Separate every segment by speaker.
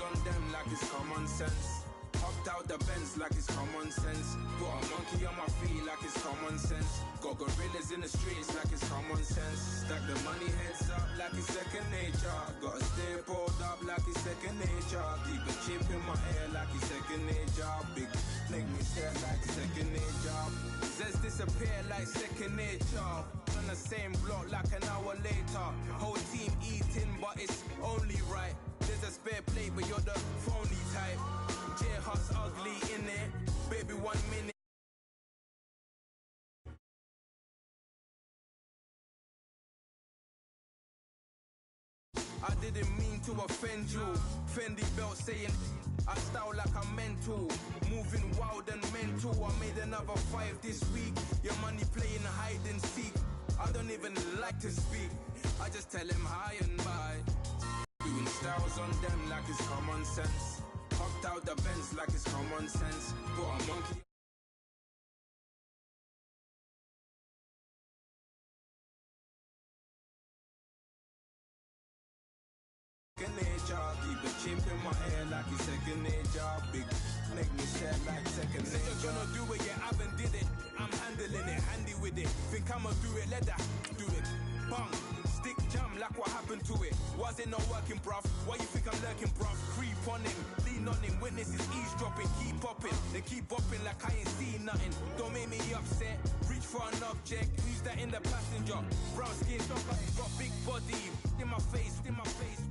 Speaker 1: on them like it's common sense. Hopped out the Benz like it's common sense. Put a monkey on my feet like it's common sense. Got gorillas in the streets like it's common sense. Stack the money heads up like it's second nature. Gotta stay pulled up like it's second nature. Keep a chip in my hair like it's second nature. Big make me stare like second nature. Says disappear like second nature. On the same block like an hour later. Whole team eating but it's only right. There's a spare plate but you're the phony type. J-Hut's ugly in it. Baby 1 minute. I didn't mean to offend you. Fendi belt saying I style like I'm mental. Moving wild and mental. I made another 5 this week. Your money playing hide and seek. I don't even like to speak. I just tell him hi and bye. Doing styles on them like it's common sense. Hopped out the Benz like it's common sense. Put a monkey. Second nature, keep a chip in my hair like it's second nature. Big make me sad like second nature. You're gonna do it, yeah, I haven't did it. I'm handling it, handy with it. Think I'ma do it, let that do it. Bang, stick jam like what happened to it. Was it not working, bruv? Why you think I'm lurking, bruv? Creep on him, lean on him, witnesses eavesdropping. Keep popping, they keep bopping like I ain't seen nothing. Don't make me upset, reach for an object. Who's that in the passenger? Brown skin, got big body. In my face, in my face.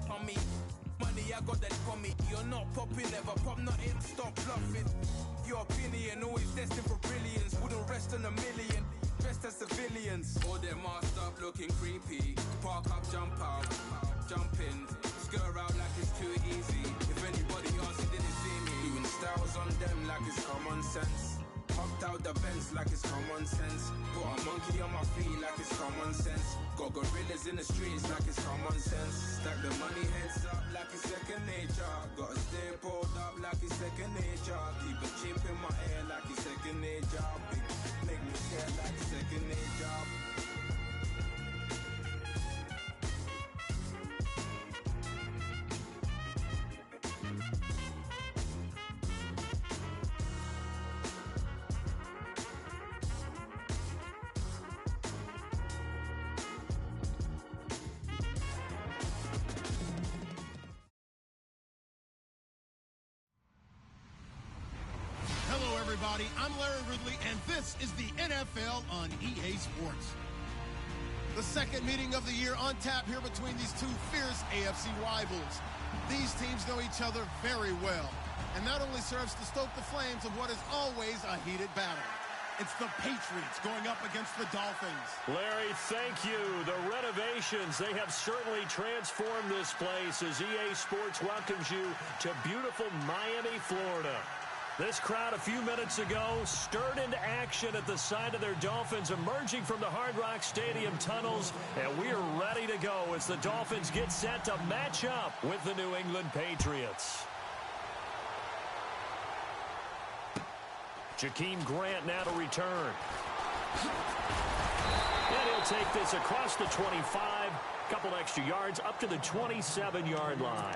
Speaker 1: On me, money I got that for me. You're not popping, never pop nothing. Stop bluffing. Your opinion always destined for brilliance. Wouldn't rest on a million. Dressed as civilians. All them masked up looking creepy. Park up, jump out, jump in. Skirt out like it's too easy. If anybody else didn't see me. Doing styles on them like it's common sense. Hopped out the Benz like it's common sense. Put a monkey on my feet like it's common sense. Got gorillas in the streets like it's common sense. Stack the money heads up like it's second nature. Gotta stay pulled up like it's second nature. Keep a chip in my hair like it's second nature. Big make me scared like second nature.
Speaker 2: I'm Larry Ridley, and this is the NFL on EA Sports. The second meeting of the year on tap here between these two fierce AFC rivals. These teams know each other very well, and that only serves to stoke the flames of what is always a heated battle. It's the Patriots going up against the Dolphins.
Speaker 3: Larry, thank you. The renovations, they have certainly transformed this place as EA Sports welcomes you to beautiful Miami, Florida. This crowd a few minutes ago stirred into action at the side of their Dolphins emerging from the Hard Rock Stadium tunnels, and we are ready to go as the Dolphins get set to match up with the New England Patriots. Jakeem Grant now to return. And he'll take this across the 25, couple extra yards up to the 27-yard line.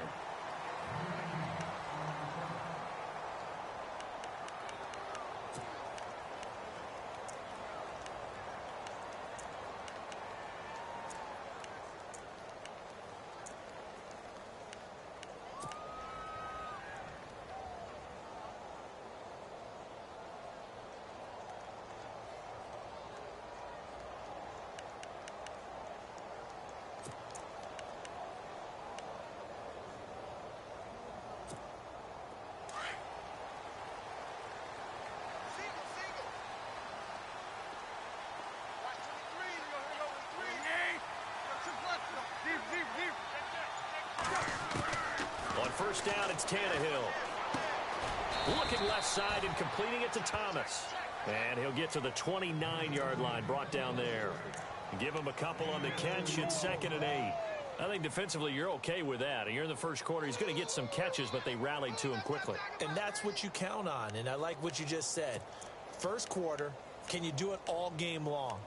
Speaker 3: On first down, it's Tannehill. Looking left side and completing it to Thomas. And he'll get to the 29-yard line, brought down there. Give him a couple on the catch. It's 2nd and 8. I think defensively you're okay with that. And you're in the first quarter. He's going to get some catches, but they rallied to him quickly.
Speaker 4: And that's what you count on. And I like what you just said. First quarter, can you do it all game long?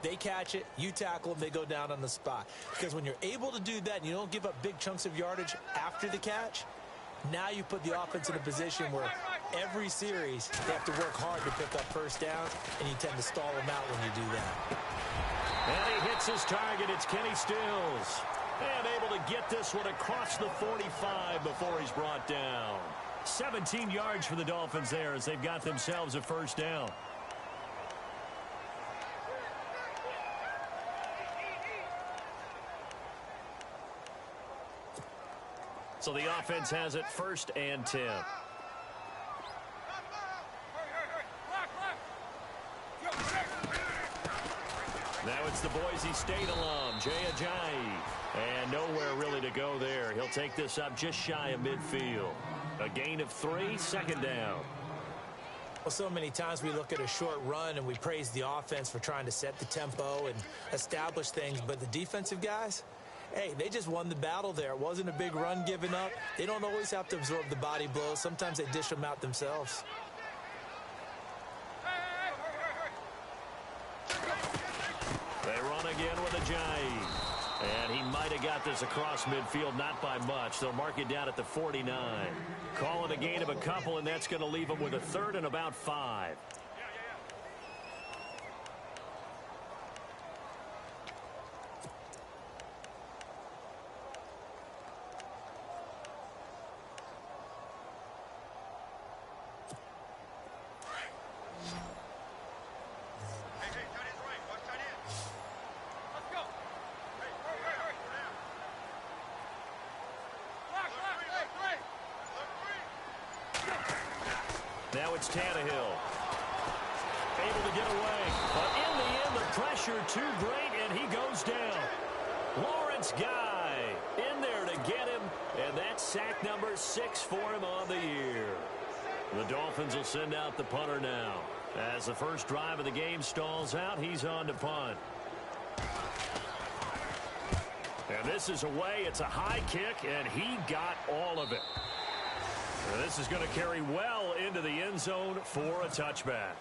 Speaker 4: They catch it, you tackle them, they go down on the spot. Because when you're able to do that and you don't give up big chunks of yardage after the catch, now you put the offense in a position where every series they have to work hard to pick up first down, and you tend to stall them out when you do that.
Speaker 3: And he hits his target. It's Kenny Stills. And able to get this one across the 45 before he's brought down. 17 yards for the Dolphins there as they've got themselves a first down. So the offense has it 1st and 10. Now it's the Boise State alum, Jay Ajayi. And nowhere really to go there. He'll take this up just shy of midfield. A gain of 3, 2nd down.
Speaker 4: Well, so many times we look at a short run and we praise the offense for trying to set the tempo and establish things. But the defensive guys, hey, they just won the battle there. It wasn't a big run given up. They don't always have to absorb the body blows. Sometimes they dish them out themselves.
Speaker 3: They run again with Ajayi. And he might have got this across midfield, not by much. They'll mark it down at the 49. Call it a gain of a couple, and that's going to leave them with a 3rd and about 5. Now it's Tannehill. Able to get away. But in the end, the pressure too great, and he goes down. Lawrence Guy in there to get him. And that's sack number 6 for him on the year. The Dolphins will send out the punter now. As the first drive of the game stalls out, he's on to punt. And this is away. It's a high kick, and he got all of it. And this is going to carry well into the end zone for a touchback.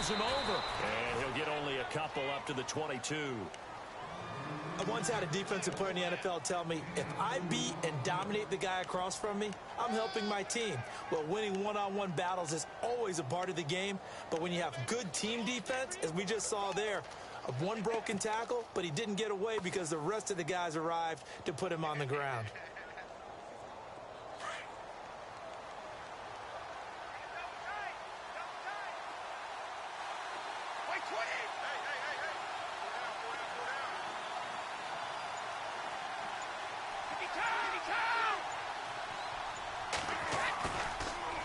Speaker 3: Him over, and he'll get only a couple up to the 22.
Speaker 4: I once had a defensive player in the NFL tell me, if I beat and dominate the guy across from me, I'm helping my team. Well, winning one-on-one battles is always a part of the game, but when you have good team defense, as we just saw there, one broken tackle, but he didn't get away because the rest of the guys arrived to put him on the ground.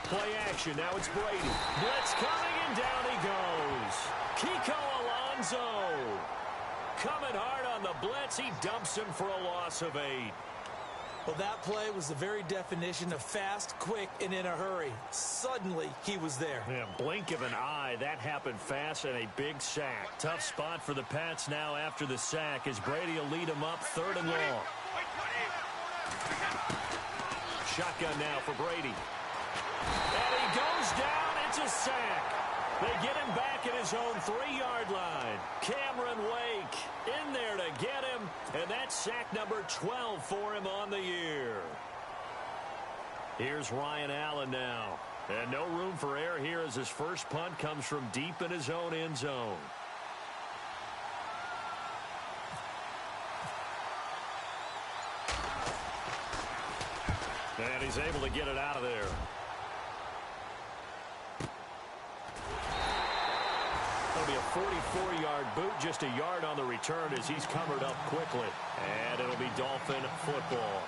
Speaker 3: Play action. Now it's Brady. Blitz coming, and down he goes. Kiko Alonso. Coming hard on the blitz. He dumps him for a loss of 8.
Speaker 4: Well, that play was the very definition of fast, quick, and in a hurry. Suddenly, he was there.
Speaker 3: Yeah, blink of an eye. That happened fast, and a big sack. Tough spot for the Pats now after the sack as Brady will lead him up 3rd and long. Shotgun now for Brady. And he goes down. It's a sack. They get him back at his own 3-yard line. Cameron Wake in there to get him. And that's sack number 12 for him on the year. Here's Ryan Allen now. And no room for error here as his first punt comes from deep in his own end zone. And he's able to get it out of there. It'll be a 44-yard boot, just a yard on the return as he's covered up quickly. And it'll be Dolphin football.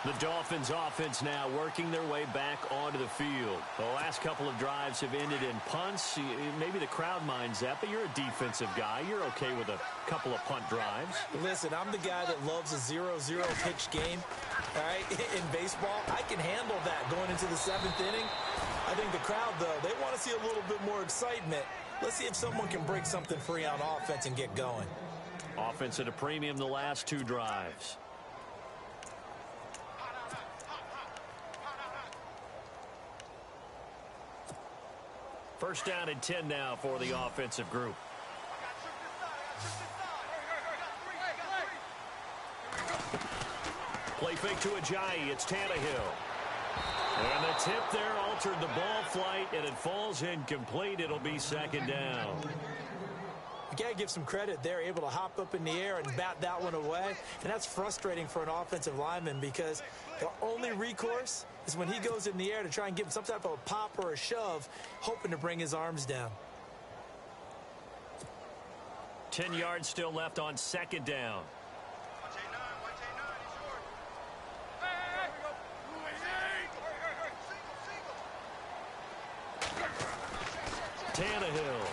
Speaker 3: The Dolphins offense now working their way back onto the field. The last couple of drives have ended in punts. Maybe the crowd minds that, but you're a defensive guy. You're okay with a couple of punt drives.
Speaker 4: Listen, I'm the guy that loves a 0-0 pitch game. All right, in baseball, I can handle that going into the 7th inning. I think the crowd, though, they want to see a little bit more excitement. Let's see if someone can break something free on offense and get going.
Speaker 3: Offense at a premium the last 2 drives. First down and 10 now for the offensive group. Play fake to Ajayi. It's Tannehill. And the tip there altered the ball flight, and it falls incomplete. It'll be 2nd down.
Speaker 4: You got to give some credit. They're able to hop up in the air and bat that one away. And that's frustrating for an offensive lineman because the only recourse is when he goes in the air to try and give him some type of a pop or a shove, hoping to bring his arms down.
Speaker 3: 10 yards still left on 2nd down. Tannehill.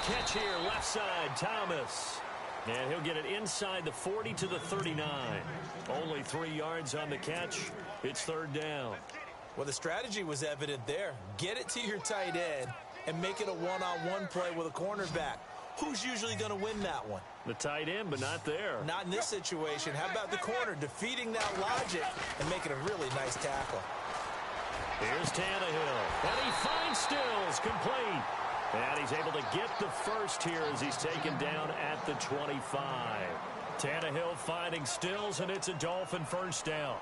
Speaker 3: Catch here, left side, Thomas. And he'll get it inside the 40 to the 39. Only 3 yards on the catch. It's 3rd down.
Speaker 4: Well, the strategy was evident there. Get it to your tight end and make it a one-on-one play with a cornerback. Who's usually going to win that one?
Speaker 3: The tight end, but not there.
Speaker 4: Not in this situation. How about the corner defeating that logic and making a really nice tackle?
Speaker 3: Here's Tannehill. And he finds Stills, complete. And he's able to get the first here as he's taken down at the 25. Tannehill finding Stills, and it's a Dolphin first down.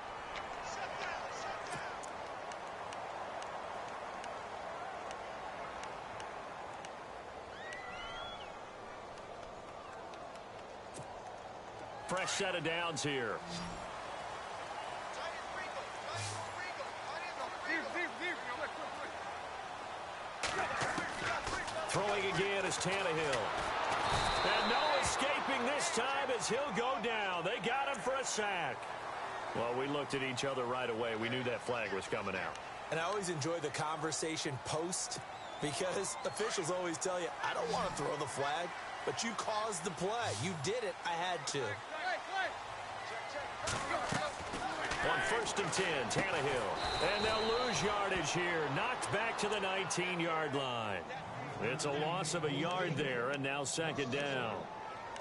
Speaker 3: Fresh set of downs here. Throwing again is Tannehill. And no escaping this time as he'll go down. They got him for a sack. Well, we looked at each other right away. We knew that flag was coming out.
Speaker 4: And I always enjoy the conversation post because officials always tell you, I don't want to throw the flag, but you caused the play. You did it. I had to.
Speaker 3: On 1st and 10, Tannehill. And they'll lose yardage here. Knocked back to the 19-yard line. It's a loss of a yard there, and now 2nd down.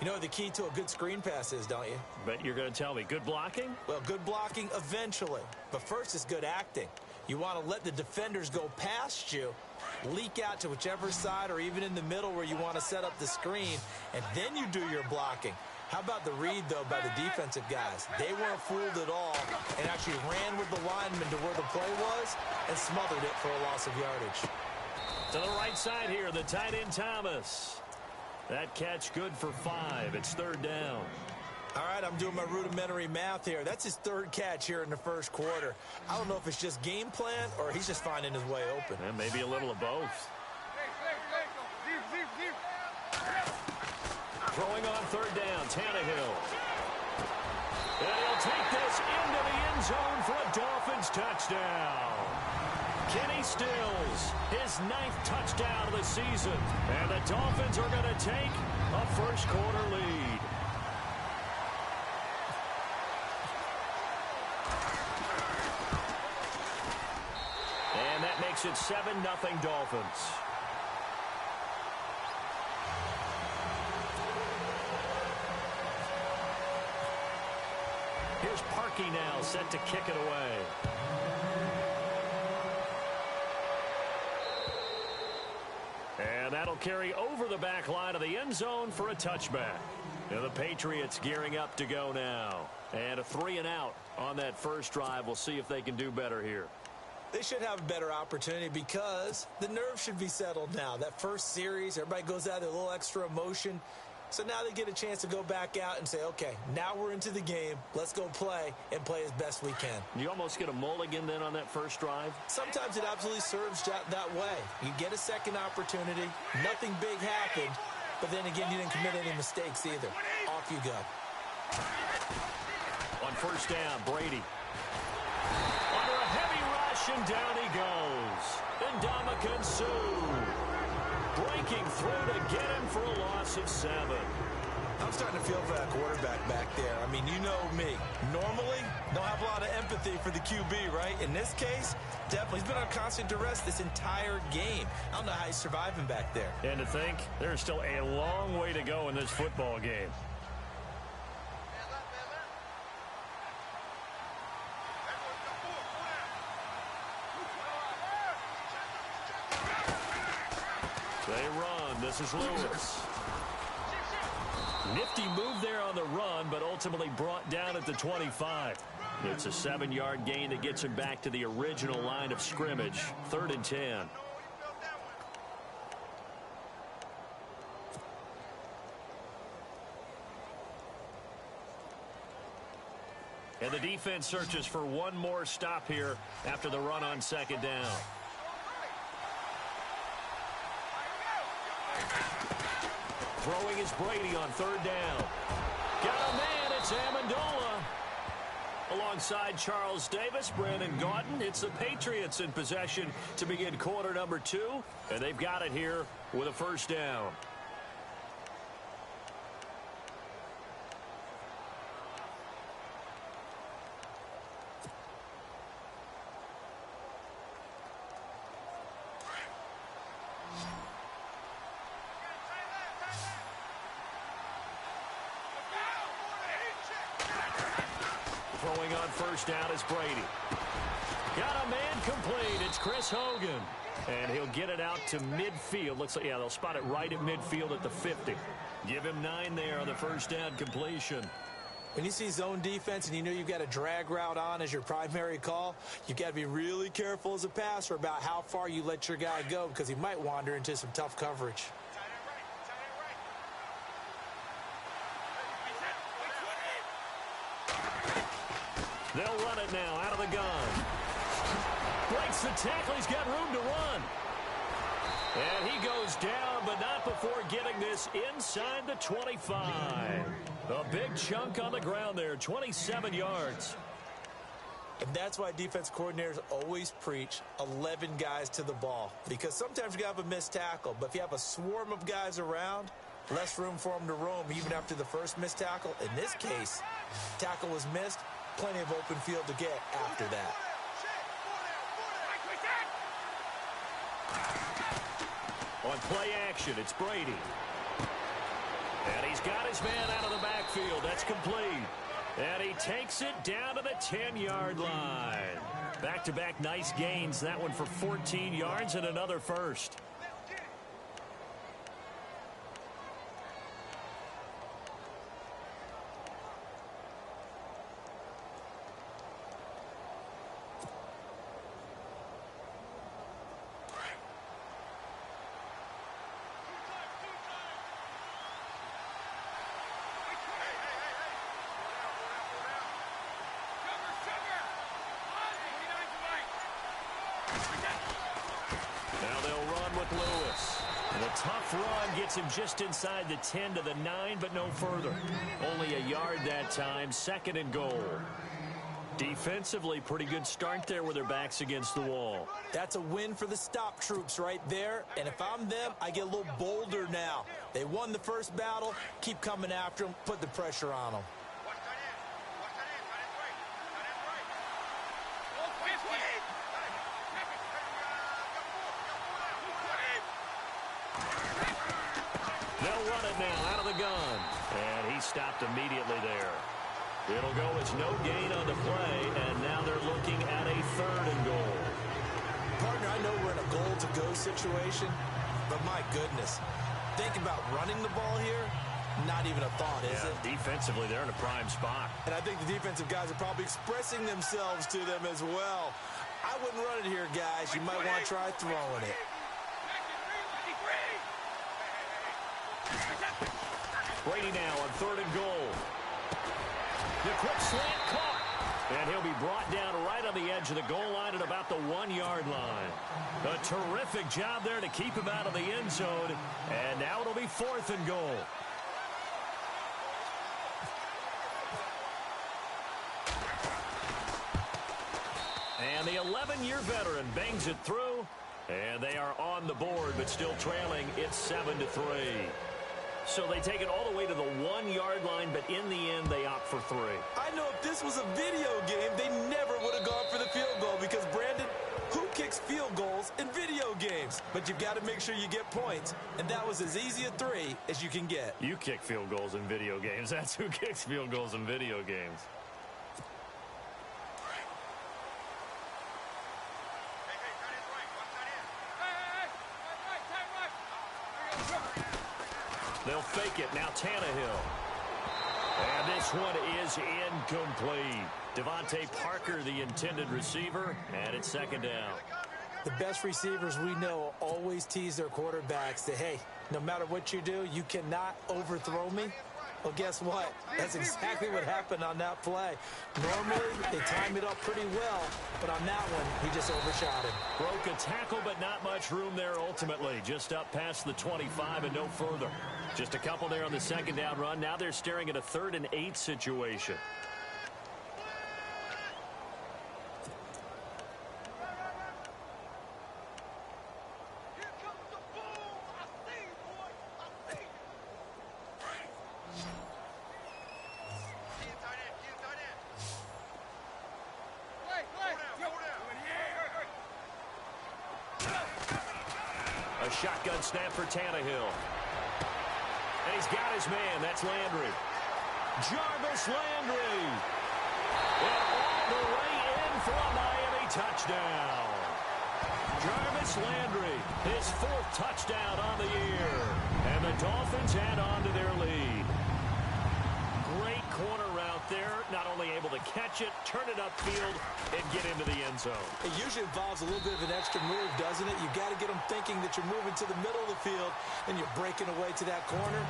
Speaker 4: You know what the key to a good screen pass is, don't you?
Speaker 3: Bet you're going to tell me. Good blocking?
Speaker 4: Well, good blocking eventually. But first is good acting. You want to let the defenders go past you, leak out to whichever side or even in the middle where you want to set up the screen, and then you do your blocking. How about the read, though, by the defensive guys? They weren't fooled at all and actually ran with the lineman to where the play was and smothered it for a loss of yardage.
Speaker 3: To the right side here, the tight end Thomas. That catch good for 5. It's 3rd down.
Speaker 4: All right, I'm doing my rudimentary math here. That's his 3rd catch here in the 1st quarter. I don't know if it's just game plan or he's just finding his way open.
Speaker 3: And maybe a little of both. Throwing on 3rd down, Tannehill. And he'll take this into the end zone for a Dolphins touchdown. Kenny Stills, his 9th touchdown of the season. And the Dolphins are going to take a 1st quarter lead. And that makes it 7-0 Dolphins. Here's Parkey now set to kick it away. And that'll carry over the back line of the end zone for a touchback. And the Patriots gearing up to go now. And a 3-and-out on that first drive. We'll see if they can do better here.
Speaker 4: They should have a better opportunity because the nerves should be settled now. That first series, everybody goes out with a little extra emotion. So now they get a chance to go back out and say, okay, now we're into the game. Let's go play and play as best we can.
Speaker 3: You almost get a mulligan then on that first drive?
Speaker 4: Sometimes it absolutely serves that way. You get a second opportunity. Nothing big happened. But then again, you didn't commit any mistakes either. Off you go.
Speaker 3: On first down, Brady. Under a heavy rush, and down he goes. Ndamukong Suh breaking through to get him for a loss of 7.
Speaker 4: I'm starting to feel for that quarterback back there. I mean, you know me. Normally, don't have a lot of empathy for the QB, right? In this case, definitely. He's been on constant duress this entire game. I don't know how he's surviving back there.
Speaker 3: And to think, there's still a long way to go in this football game. They run. This is Lewis. Nifty move there on the run, but ultimately brought down at the 25. It's a 7-yard gain that gets him back to the original line of scrimmage. 3rd and 10. And the defense searches for one more stop here after the run on 2nd down. Throwing is Brady on 3rd down. Got a man, it's Amendola. Alongside Charles Davis, Brandon Gaudin. It's the Patriots in possession to begin quarter number 2. And they've got it here with a 1st down. Throwing on 1st down is Brady. Got a man complete. It's Chris Hogan. And he'll get it out to midfield. Looks like, yeah, they'll spot it right at midfield at the 50. Give him 9 there on the 1st down completion.
Speaker 4: When you see zone defense and you know you've got a drag route on as your primary call, you've got to be really careful as a passer about how far you let your guy go because he might wander into some tough coverage.
Speaker 3: They'll run it now out of the gun. Breaks the tackle. He's got room to run. And he goes down, but not before getting this inside the 25. A big chunk on the ground there, 27 yards.
Speaker 4: And that's why defense coordinators always preach 11 guys to the ball. Because sometimes you have a missed tackle, but if you have a swarm of guys around, less room for them to roam even after the first missed tackle. In this case, tackle was missed. Plenty of open field to get after that.
Speaker 3: On play action, it's Brady. And he's got his man out of the backfield. That's complete. And he takes it down to the 10-yard line. Back-to-back nice gains. That one for 14 yards and another first. Now they'll run with Lewis. And a tough run gets him just inside the 10 to the 9, but no further. Only a yard that time, 2nd and goal. Defensively, pretty good start there with their backs against the wall.
Speaker 4: That's a win for the stop troops right there. And if I'm them, I get a little bolder now. They won the first battle. Keep coming after them. Put the pressure on them.
Speaker 3: They'll run it now out of the gun. And he stopped immediately there. It'll go as no gain on the play, and now they're looking at a 3rd and goal.
Speaker 4: Partner, I know we're in a goal-to-go situation, but my goodness, think about running the ball here, not even a thought, is it?
Speaker 3: Defensively, they're in a prime spot.
Speaker 4: And I think the defensive guys are probably expressing themselves to them as well. I wouldn't run it here, guys. You might want to try throwing it.
Speaker 3: Brady now on 3rd and goal. The quick slant caught. And he'll be brought down right on the edge of the goal line at about the 1-yard line. A terrific job there to keep him out of the end zone. And now it'll be 4th and goal. And the 11-year veteran bangs it through. And they are on the board, but still trailing. It's 7-3. So they take it all the way to the 1-yard line, but in the end, they opt for 3.
Speaker 4: I know if this was a video game, they never would have gone for the field goal because, Brandon, who kicks field goals in video games? But you've got to make sure you get points, and that was as easy a 3 as you can get.
Speaker 3: You kick field goals in video games. That's who kicks field goals in video games. They'll fake it. Now Tannehill. And this one is incomplete. Devontae Parker, the intended receiver, and it's 2nd down.
Speaker 4: The best receivers we know always tease their quarterbacks that, hey, no matter what you do, you cannot overthrow me. Well, guess what? That's exactly what happened on that play. Normally, they time it up pretty well, but on that one, he just overshot him.
Speaker 3: Broke a tackle, but not much room there ultimately. Just up past the 25 and no further. Just a couple there on the 2nd down run. Now they're staring at a 3rd and 8 situation. A shotgun snap for Tannehill. And he's got his man. That's Landry. Jarvis Landry. And all the way in for a Miami touchdown. Jarvis Landry, his 4th touchdown on the year. And the Dolphins add on to their lead. Great corner route there. Not only able to catch it, turn it upfield, and get into the end zone.
Speaker 4: It usually involves a little bit of an extra move, doesn't it? You've got to get them thinking that you're moving to the middle of the field and you're breaking away to that corner.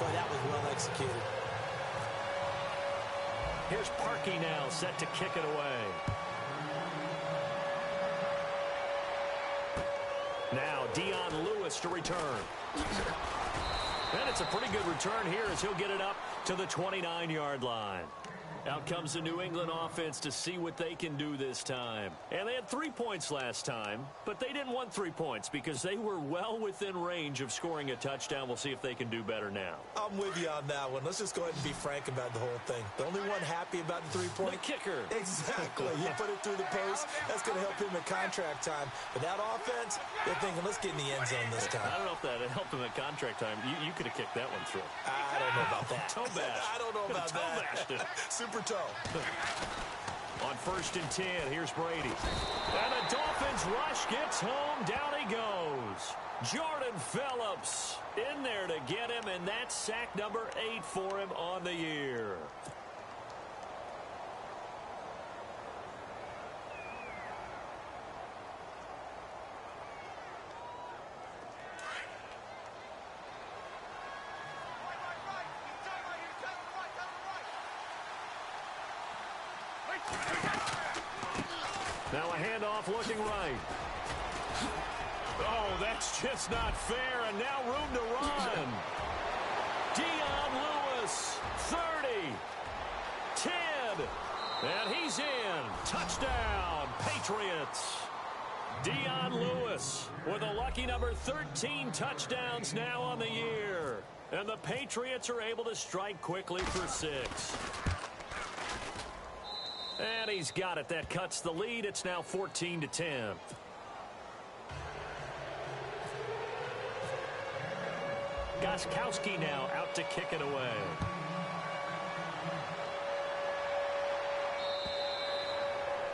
Speaker 4: But that was well executed.
Speaker 3: Here's Parkey now, set to kick it away. Now Dion Lewis to return. And it's a pretty good return here as he'll get it up to the 29-yard line. Out comes the New England offense to see what they can do this time. And they had 3 points last time, but they didn't want 3 points because they were well within range of scoring a touchdown. We'll see if they can do better now.
Speaker 4: I'm with you on that one. Let's just go ahead and be frank about the whole thing. The only one happy about the 3-point.
Speaker 3: The kicker.
Speaker 4: Exactly. He put it through the post. That's going to help him at contract time. But that offense, they're thinking, let's get in the end zone this time.
Speaker 3: I don't know if that helped him at contract time. You could have kicked that one through.
Speaker 4: I don't know about that.
Speaker 3: Toe bash.
Speaker 4: I don't know about
Speaker 3: toe
Speaker 4: that. Super toe.
Speaker 3: On 1st and 10, here's Brady. And the Dolphins rush gets home. Down he goes. Jordan Phillips in there to get him, and that's sack number 8 for him on the year. Now a handoff looking right. Oh, that's just not fair, and now room to run. Dion Lewis, 30, 10, and he's in. Touchdown, Patriots. Dion Lewis with a lucky number 13 touchdowns now on the year. And the Patriots are able to strike quickly for 6. And he's got it. That cuts the lead. It's now 14-10. Gostkowski now out to kick it away.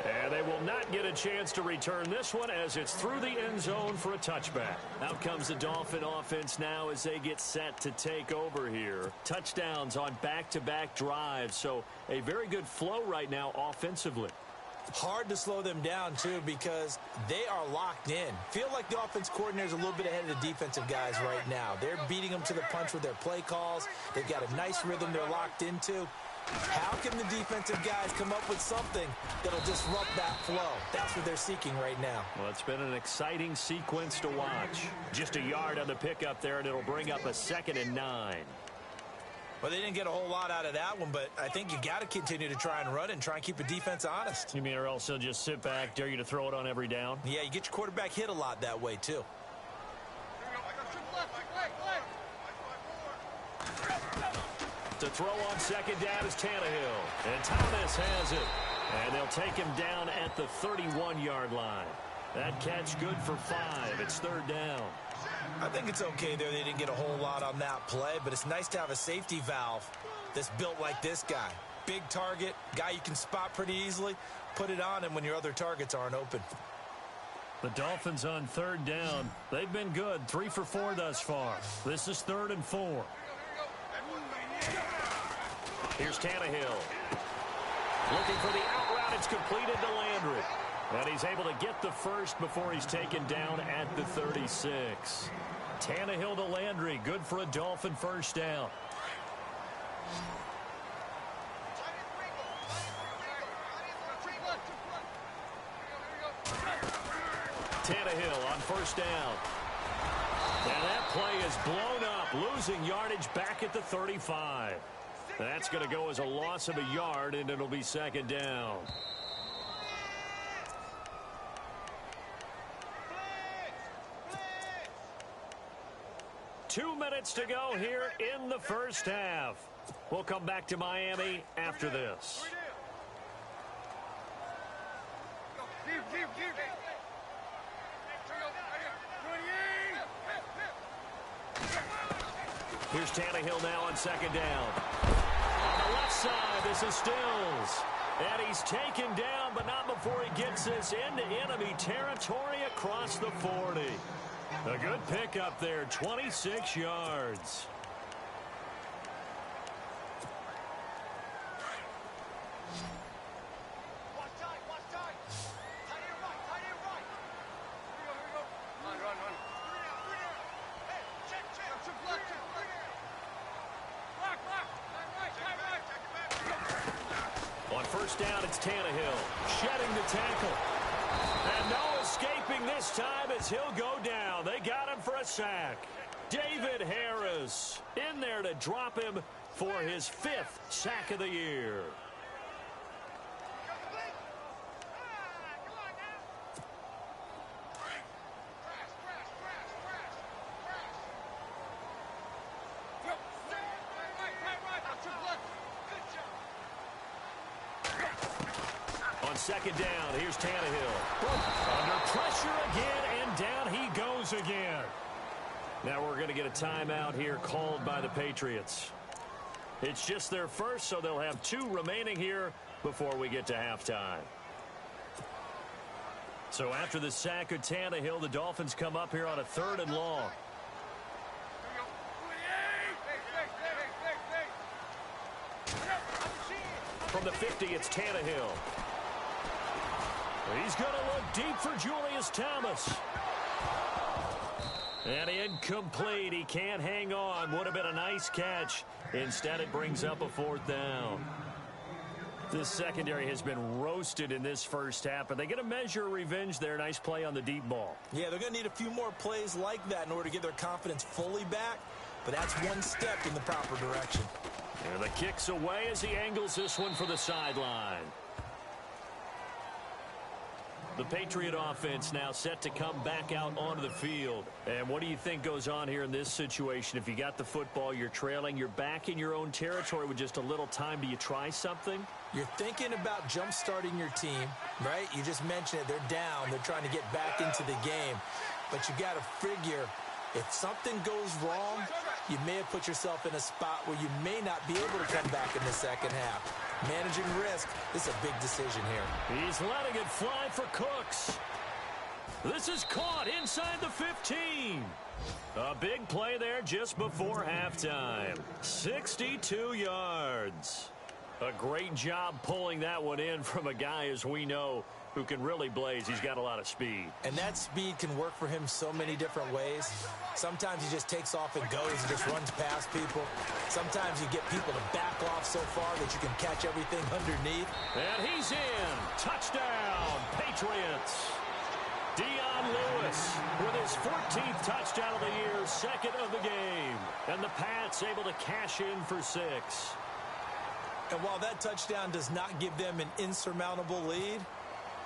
Speaker 3: And they will not get a chance to return this one as it's through the end zone for a touchback. Out comes the Dolphin offense now as they get set to take over here. Touchdowns on back-to-back drives, so a very good flow right now offensively.
Speaker 4: Hard to slow them down, too, because they are locked in. Feel like the offense coordinator is a little bit ahead of the defensive guys right now. They're beating them to the punch with their play calls. They've got a nice rhythm they're locked into. How can the defensive guys come up with something that'll disrupt that flow? That's what they're seeking right now.
Speaker 3: Well, it's been an exciting sequence to watch. Just a yard on the pickup there, and it'll bring up a 2nd and 9.
Speaker 4: Well, they didn't get a whole lot out of that one, but I think you got to continue to try and run it and try and keep the defense honest.
Speaker 3: You mean or else they'll just sit back, dare you to throw it on every down?
Speaker 4: Yeah, you get your quarterback hit a lot that way, too.
Speaker 3: To throw on second down is Tannehill. And Thomas has it. And they'll take him down at the 31-yard line. That catch good for 5. It's third down.
Speaker 4: I think it's okay there. They didn't get a whole lot on that play, but it's nice to have a safety valve that's built like this guy. Big target, guy you can spot pretty easily. Put it on him when your other targets aren't open.
Speaker 3: The Dolphins on third down. They've been good, 3 for 4 thus far. This is 3rd and 4. Here's Tannehill. Looking for the out route. It's completed to Landry. And he's able to get the first before he's taken down at the 36. Tannehill to Landry. Good for a Dolphin first down. Tannehill on first down. And that play is blown up, losing yardage back at the 35. That's going to go as a loss of a yard, and it'll be second down. Two minutes to go here in the first half. We'll come back to Miami after this. Here's Tannehill now on second down. On the left side, this is Stills. And he's taken down, but not before he gets this into enemy territory across the 40. A good pickup there, 26 yards. On first down, it's Tannehill shedding the tackle. And no escaping this time as he'll go down. They got him for a sack. David Harris in there to drop him for his 5th sack of the year. On second down, here's Tannehill. Under pressure again, and down he goes again. Now we're going to get a timeout here called by the Patriots. It's just their first, so they'll have 2 remaining here before we get to halftime. So after the sack of Tannehill, the Dolphins come up here on a 3rd and long. From the 50, it's Tannehill. He's going to look deep for Julius Thomas. And incomplete. He can't hang on. Would have been a nice catch. Instead, it brings up a 4th down. This secondary has been roasted in this first half, but they get a measure of revenge there. Nice play on the deep ball. Yeah, they're going to need a few more plays like that in order to get their confidence fully back, but that's one step in the proper direction. And the kick's away as he angles this one for the sideline. The Patriot offense now set to come back out onto the field. And what do you think goes on here in this situation? If you got the football, you're trailing, you're back in your own territory with just a little time. Do you try something? You're thinking about jump-starting your team, right? You just mentioned it. They're down. They're trying to get back into the game. But you got to figure, if something goes wrong, you may have put yourself in a spot where you may not be able to come back in the second half. Managing risk, this is a big decision here. He's letting it fly for Cooks. This is caught inside the 15. A big play there just before halftime. 62 yards. A great job pulling that one in from a guy, as we know, who can really blaze. He's got a lot of speed. And that speed can work for him so many different ways. Sometimes he just takes off and goes and just runs past people. Sometimes you get people to back off so far that you can catch everything underneath. And he's in. Touchdown, Patriots. Dion Lewis with his 14th touchdown of the year, second of the game. And the Pats able to cash in for 6.
Speaker 4: And while that touchdown does not give them an insurmountable lead,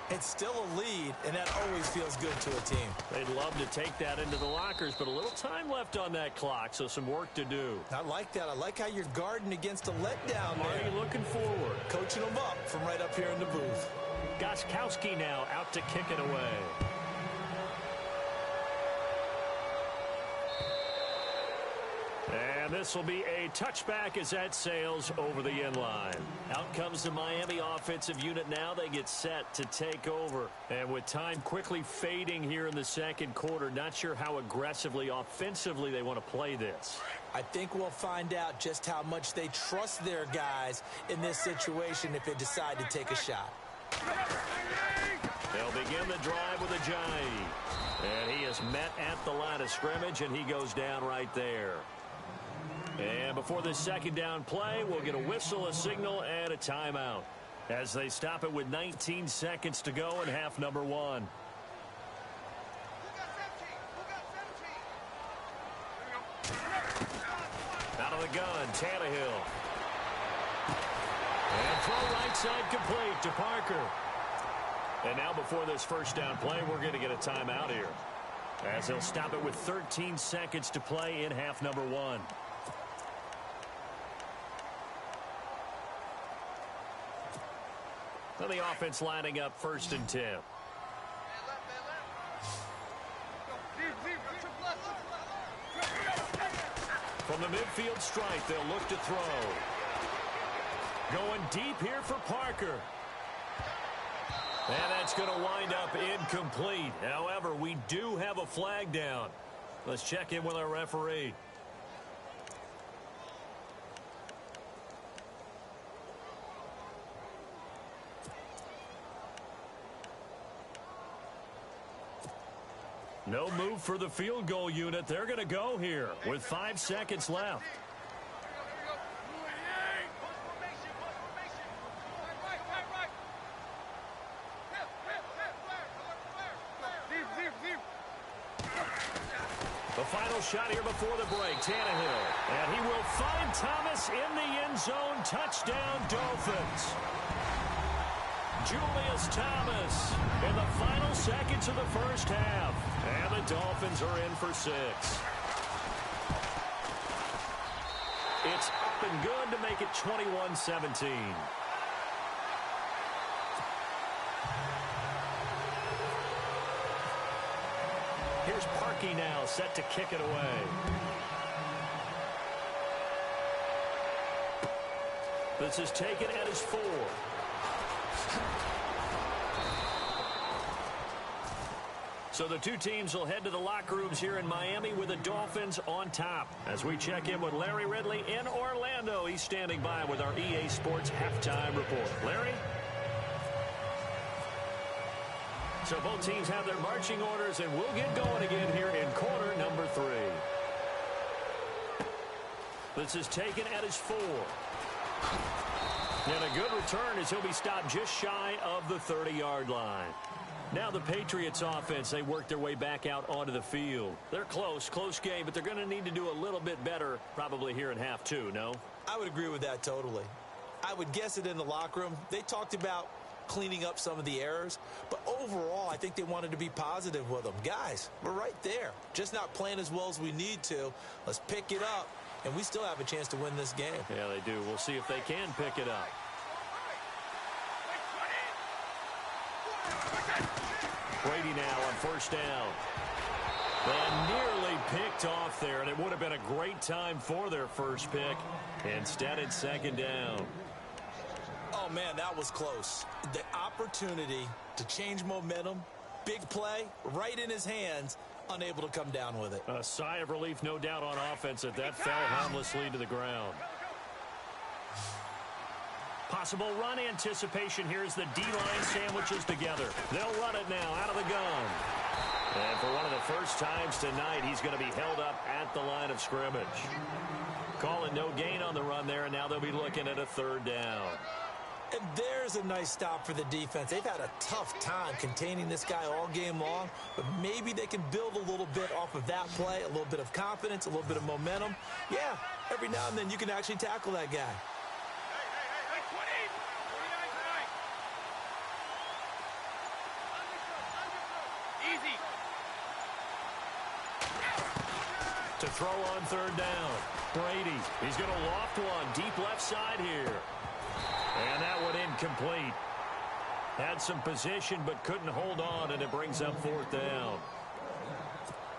Speaker 4: it's still a lead, and that always feels good to a team.
Speaker 3: They'd love to take that into the lockers, but a little time left on that clock, so some work to do.
Speaker 4: I like that. I like how you're guarding against a letdown there.
Speaker 3: Are you looking forward?
Speaker 4: Coaching them up from right up here in the booth.
Speaker 3: Gostkowski now out to kick it away. And this will be a touchback as that sails over the end line. Out comes the Miami offensive unit now. They get set to take over. And with time quickly fading here in the second quarter, not sure how aggressively, offensively they want to play this.
Speaker 4: I think we'll find out just how much they trust their guys in this situation if they decide to take a shot.
Speaker 3: They'll begin the drive with a jive. And he is met at the line of scrimmage, and he goes down right there. And before this second down play, we'll get a whistle, a signal, and a timeout as they stop it with 19 seconds to go in half number 1. Out of the gun, Tannehill. And throw right side complete to Parker. And now before this first down play, we're going to get a timeout here as they'll stop it with 13 seconds to play in half number 1. Now the offense lining up 1st and 10. From the midfield stripe, they'll look to throw. Going deep here for Parker. And that's going to wind up incomplete. However, we do have a flag down. Let's check in with our referee. No move for the field goal unit. They're going to go here with 5 seconds left. The final shot here before the break, Tannehill. And he will find Thomas in the end zone. Touchdown, Dolphins. Julius Thomas in the final seconds of the first half. And the Dolphins are in for 6. It's up and good to make it 21-17. Here's Parkey now, set to kick it away. This is taken at his 4. So the two teams will head to the locker rooms here in Miami with the Dolphins on top. As we check in with Larry Ridley in Orlando, he's standing by with our EA Sports halftime report. Larry? So both teams have their marching orders, and we'll get going again here in quarter number 3. This is taken at his 4. And a good return as he'll be stopped just shy of the 30-yard line. Now the Patriots offense, they work their way back out onto the field. They're close game, but they're going to need to do a little bit better probably here in half 2, no?
Speaker 4: I would agree with that totally. I would guess it in the locker room. They talked about cleaning up some of the errors, but overall I think they wanted to be positive with them. Guys, we're right there, just not playing as well as we need to. Let's pick it up, and we still have a chance to win this game.
Speaker 3: Yeah, they do. We'll see if they can pick it up. Brady now on first down. And nearly picked off there, and it would have been a great time for their first pick. Instead, it's second down.
Speaker 4: Oh, man, that was close. The opportunity to change momentum, big play, right in his hands, unable to come down with it.
Speaker 3: A sigh of relief, no doubt, on offense that fell harmlessly to the ground. Possible run anticipation here as the D-line sandwiches together. They'll run it now out of the gun. And for one of the first times tonight, he's going to be held up at the line of scrimmage. Calling no gain on the run there, and now they'll be looking at a third down.
Speaker 4: And there's a nice stop for the defense. They've had a tough time containing this guy all game long, but maybe they can build a little bit off of that play, a little bit of confidence, a little bit of momentum. Yeah, every now and then you can actually tackle that guy.
Speaker 3: Easy. To throw on third down. Brady, he's going to loft one deep left side here. And that one incomplete. Had some position but couldn't hold on, and it brings up fourth down.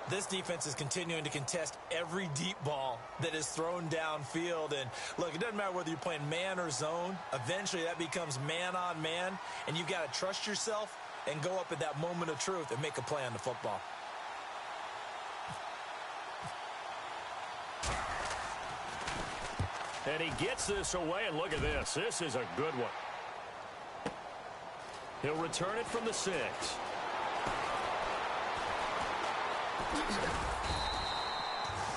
Speaker 4: This defense is continuing to contest every deep ball that is thrown downfield. And, look, it doesn't matter whether you're playing man or zone. Eventually that becomes man on man, and you've got to trust yourself and go up at that moment of truth and make a play on the football.
Speaker 3: And he gets this away, and look at this. This is a good one. He'll return it from the 6.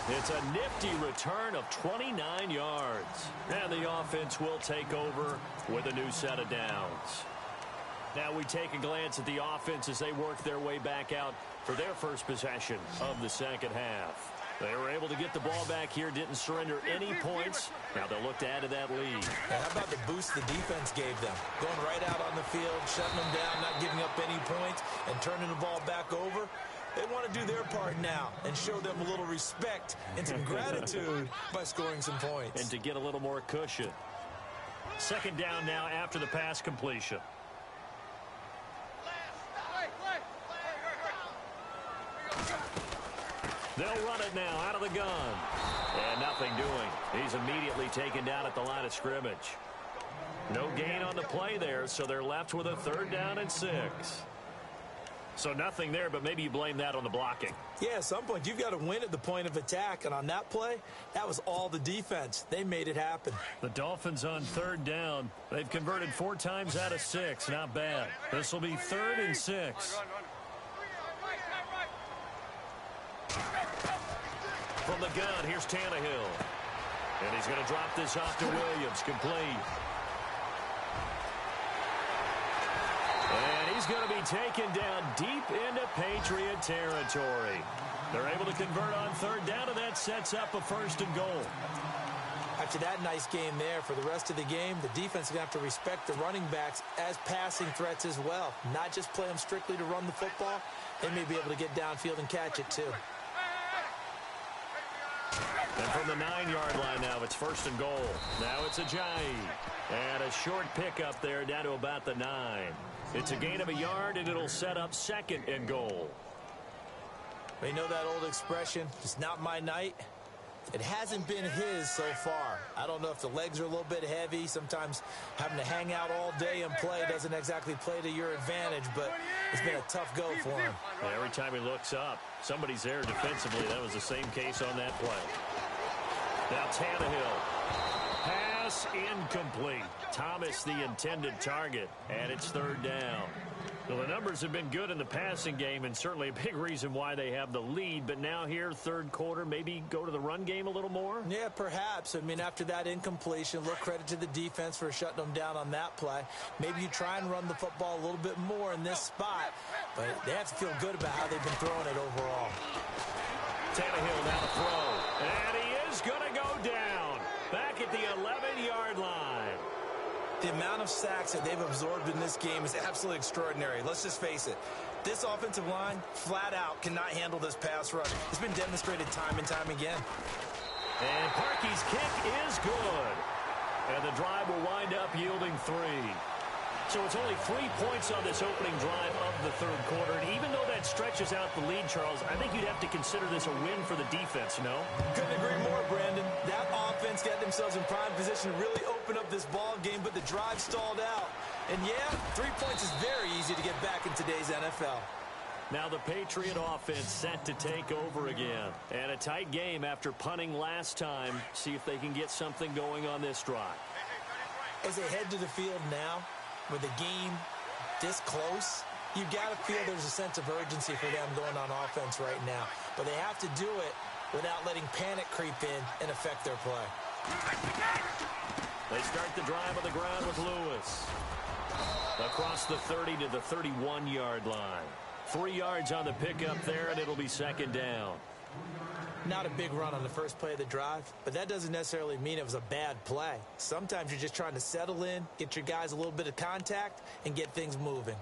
Speaker 3: It's a nifty return of 29 yards. And the offense will take over with a new set of downs. Now we take a glance at the offense as they work their way back out for their first possession of the second half. They were able to get the ball back here, didn't surrender any points. Now they'll look to add to that lead.
Speaker 4: And how about the boost the defense gave them? Going right out on the field, shutting them down, not giving up any points, and turning the ball back over. They want to do their part now and show them a little respect and some gratitude by scoring some points.
Speaker 3: And to get a little more cushion. Second down now after the pass completion. They'll run it now out of the gun. And nothing doing. He's immediately taken down at the line of scrimmage. No gain on the play there, so they're left with a third down and 6. So nothing there, but maybe you blame that on the blocking.
Speaker 4: Yeah, at some point, you've got to win at the point of attack. And on that play, that was all the defense. They made it happen.
Speaker 3: The Dolphins on third down. They've converted 4 times out of 6. Not bad. This will be 3rd and 6. From the gun, here's Tannehill. And he's going to drop this off to Williams. Complete. And he's going to be taken down deep into Patriot territory. They're able to convert on third down, and that sets up a 1st and goal.
Speaker 4: After that nice game there, for the rest of the game, the defense is going to have to respect the running backs as passing threats as well. Not just play them strictly to run the football. They may be able to get downfield and catch it, too.
Speaker 3: And from the 9-yard line now, it's 1st and goal. Now it's Ajayi. And a short pickup there down to about the 9. It's a gain of a yard, and it'll set up 2nd and goal.
Speaker 4: You know that old expression, it's not my night? It hasn't been his so far. I don't know if the legs are a little bit heavy. Sometimes having to hang out all day and play doesn't exactly play to your advantage, but it's been a tough go for him.
Speaker 3: Yeah, every time he looks up, somebody's there defensively. That was the same case on that play. Now Tannehill. Pass incomplete. Thomas the intended target, and it's 3rd down. Well, the numbers have been good in the passing game, and certainly a big reason why they have the lead. But now here, third quarter, maybe go to the run game a little more?
Speaker 4: Yeah, perhaps. I mean, after that incompletion, a little credit to the defense for shutting them down on that play. Maybe you try and run the football a little bit more in this spot. But they have to feel good about how they've been throwing it overall.
Speaker 3: Tannehill now to throw. And he is going to go down. Back at the 11-yard line.
Speaker 4: The amount of sacks that they've absorbed in this game is absolutely extraordinary. Let's just face it. This offensive line, flat out, cannot handle this pass rush. It's been demonstrated time and time again.
Speaker 3: And Parkey's kick is good. And the drive will wind up yielding 3. So it's only 3 points on this opening drive of the third quarter. And even though that stretches out the lead, Charles, I think you'd have to consider this a win for the defense, no?
Speaker 4: Couldn't agree more, Brandon. That offense got themselves in prime position to really open up this ball game, but the drive stalled out. And yeah, 3 points is very easy to get back in today's NFL.
Speaker 3: Now the Patriot offense set to take over again. And a tight game after punting last time. See if they can get something going on this drive.
Speaker 4: As they head to the field now, with the game this close, you've got to feel there's a sense of urgency for them going on offense right now. But they have to do it without letting panic creep in and affect their play.
Speaker 3: They start the drive on the ground with Lewis. Across the 30 to the 31-yard line. 3 yards on the pickup there, and it'll be second down.
Speaker 4: Not a big run on the first play of the drive, but that doesn't necessarily mean it was a bad play. Sometimes you're just trying to settle in, get your guys a little bit of contact, and get things moving.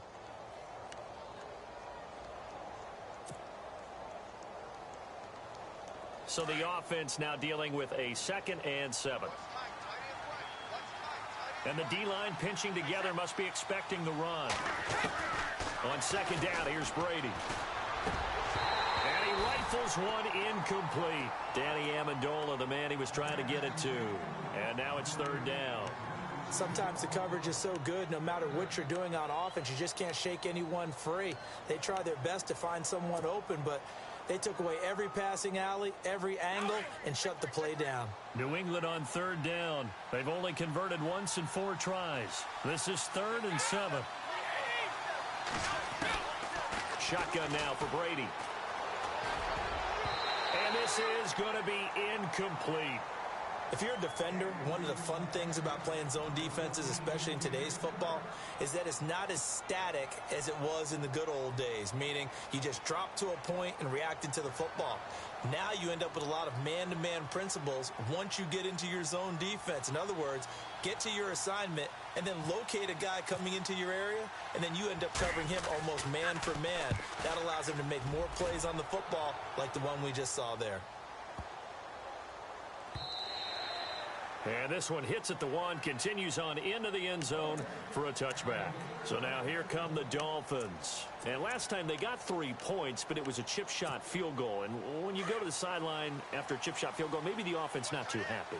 Speaker 3: So the offense now dealing with a 2nd and 7. And the D-line pinching together, must be expecting the run. On second down, here's Brady. And he rifles one incomplete. Danny Amendola, the man he was trying to get it to. And now it's 3rd down.
Speaker 4: Sometimes the coverage is so good, no matter what you're doing on offense, you just can't shake anyone free. They try their best to find someone open, but they took away every passing alley, every angle, and shut the play down.
Speaker 3: New England on 3rd down. They've only converted once in 4 tries. This is 3rd and 7. Shotgun now for Brady. And this is going to be incomplete.
Speaker 4: If you're a defender, one of the fun things about playing zone defenses, especially in today's football, is that it's not as static as it was in the good old days, meaning you just drop to a point and reacted to the football. Now you end up with a lot of man-to-man principles once you get into your zone defense. In other words, get to your assignment and then locate a guy coming into your area, and then you end up covering him almost man for man. That allows him to make more plays on the football like the one we just saw there.
Speaker 3: And this one hits at the 1, continues on into the end zone for a touchback. So now here come the Dolphins. And last time they got 3 points, but it was a chip shot field goal. And when you go to the sideline after a chip shot field goal, maybe the offense not too happy.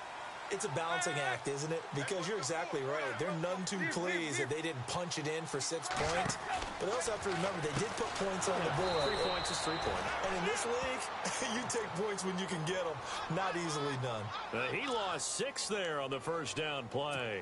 Speaker 4: It's a balancing act, isn't it? Because you're exactly right. They're none too pleased that they didn't punch it in for 6 points. But they also have to remember they did put points on the board.
Speaker 3: 3 points is 3 points.
Speaker 4: And in this league, you take points when you can get them. Not easily done.
Speaker 3: He lost 6 there on the first down play.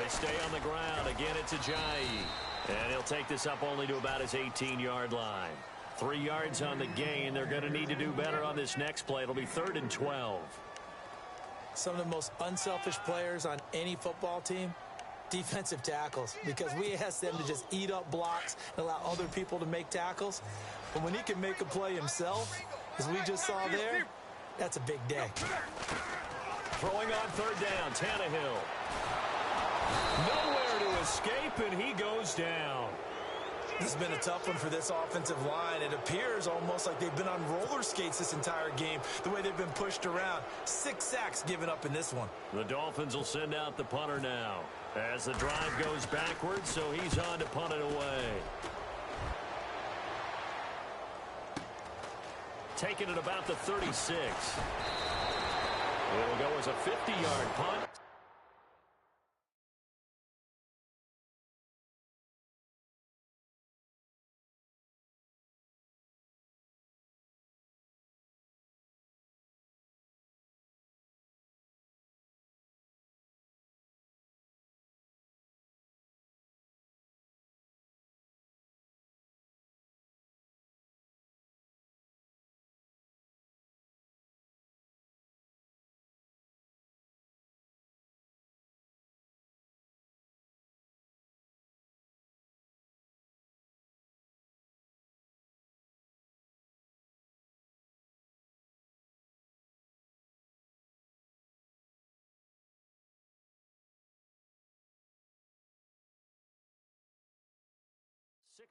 Speaker 3: Stay on the ground. Again, it's Ajayi. And he'll take this up only to about his 18-yard line. 3 yards on the gain. They're going to need to do better on this next play. It'll be 3rd and 12.
Speaker 4: Some of the most unselfish players on any football team, defensive tackles, because we ask them to just eat up blocks and allow other people to make tackles. But when he can make a play himself, as we just saw there, that's a big day.
Speaker 3: Throwing on 3rd down, Tannehill. Nowhere to escape, and he goes down.
Speaker 4: This has been a tough one for this offensive line. It appears almost like they've been on roller skates this entire game, the way they've been pushed around. 6 sacks given up in this one.
Speaker 3: The Dolphins will send out the punter now as the drive goes backwards, so he's on to punt it away. Taking it about the 36. It'll go as a 50-yard punt.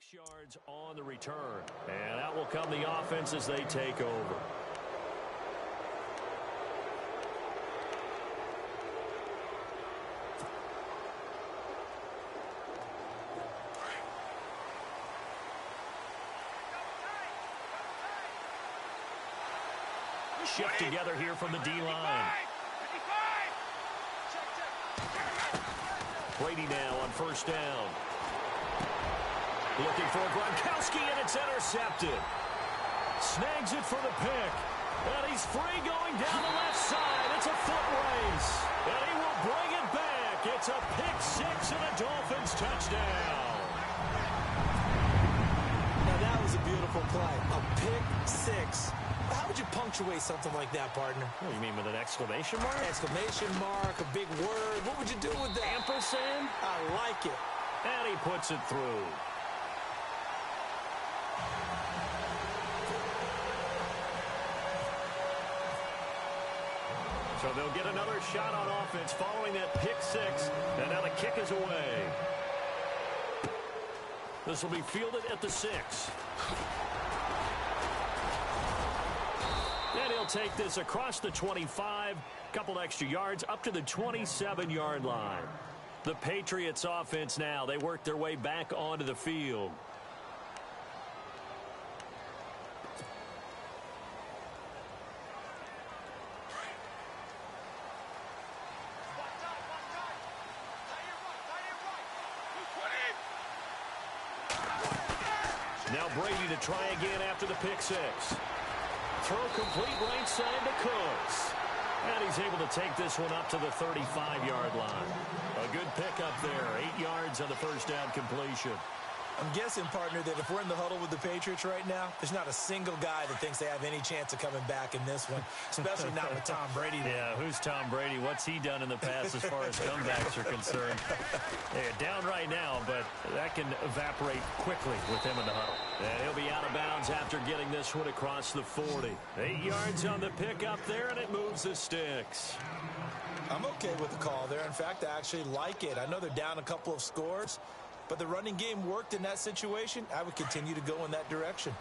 Speaker 3: Six yards on the return. And out will come the offense as they take over. Shift together here from the D-line. Brady now on 1st down. Looking for Gronkowski, and it's intercepted. Snags it for the pick. And he's free going down the left side. It's a foot race. And he will bring it back. back. It's a pick six and a Dolphins touchdown.
Speaker 4: Now, that was a beautiful play. A pick six. How would you punctuate something like that, partner?
Speaker 3: What do you mean, with an exclamation mark?
Speaker 4: Exclamation mark, a big word. What would you do with that?
Speaker 3: Ampersand?
Speaker 4: I like it.
Speaker 3: And he puts it through. So they'll get another shot on offense following that pick six. And now the kick is away. This will be fielded at the 6. And he'll take this across the 25, couple extra yards, up to the 27-yard line. The Patriots offense now, they work their way back onto the field. Now Brady to try again after the pick six. Throw complete right side to Cooks. And he's able to take this one up to the 35-yard line. A good pickup there. 8 yards on the first down completion.
Speaker 4: I'm guessing, partner, that if we're in the huddle with the Patriots right now, there's not a single guy that thinks they have any chance of coming back in this one, especially not with Tom Brady.
Speaker 3: Yeah, who's Tom Brady? What's he done in the past as far as comebacks are concerned? They're down right now, but that can evaporate quickly with him in the huddle. And he'll be out of bounds after getting this one across the 40. 8 yards on the pickup there, and it moves the sticks.
Speaker 4: I'm okay with the call there. In fact, I actually like it. I know they're down a couple of scores, but the running game worked in that situation. I would continue to go in that direction.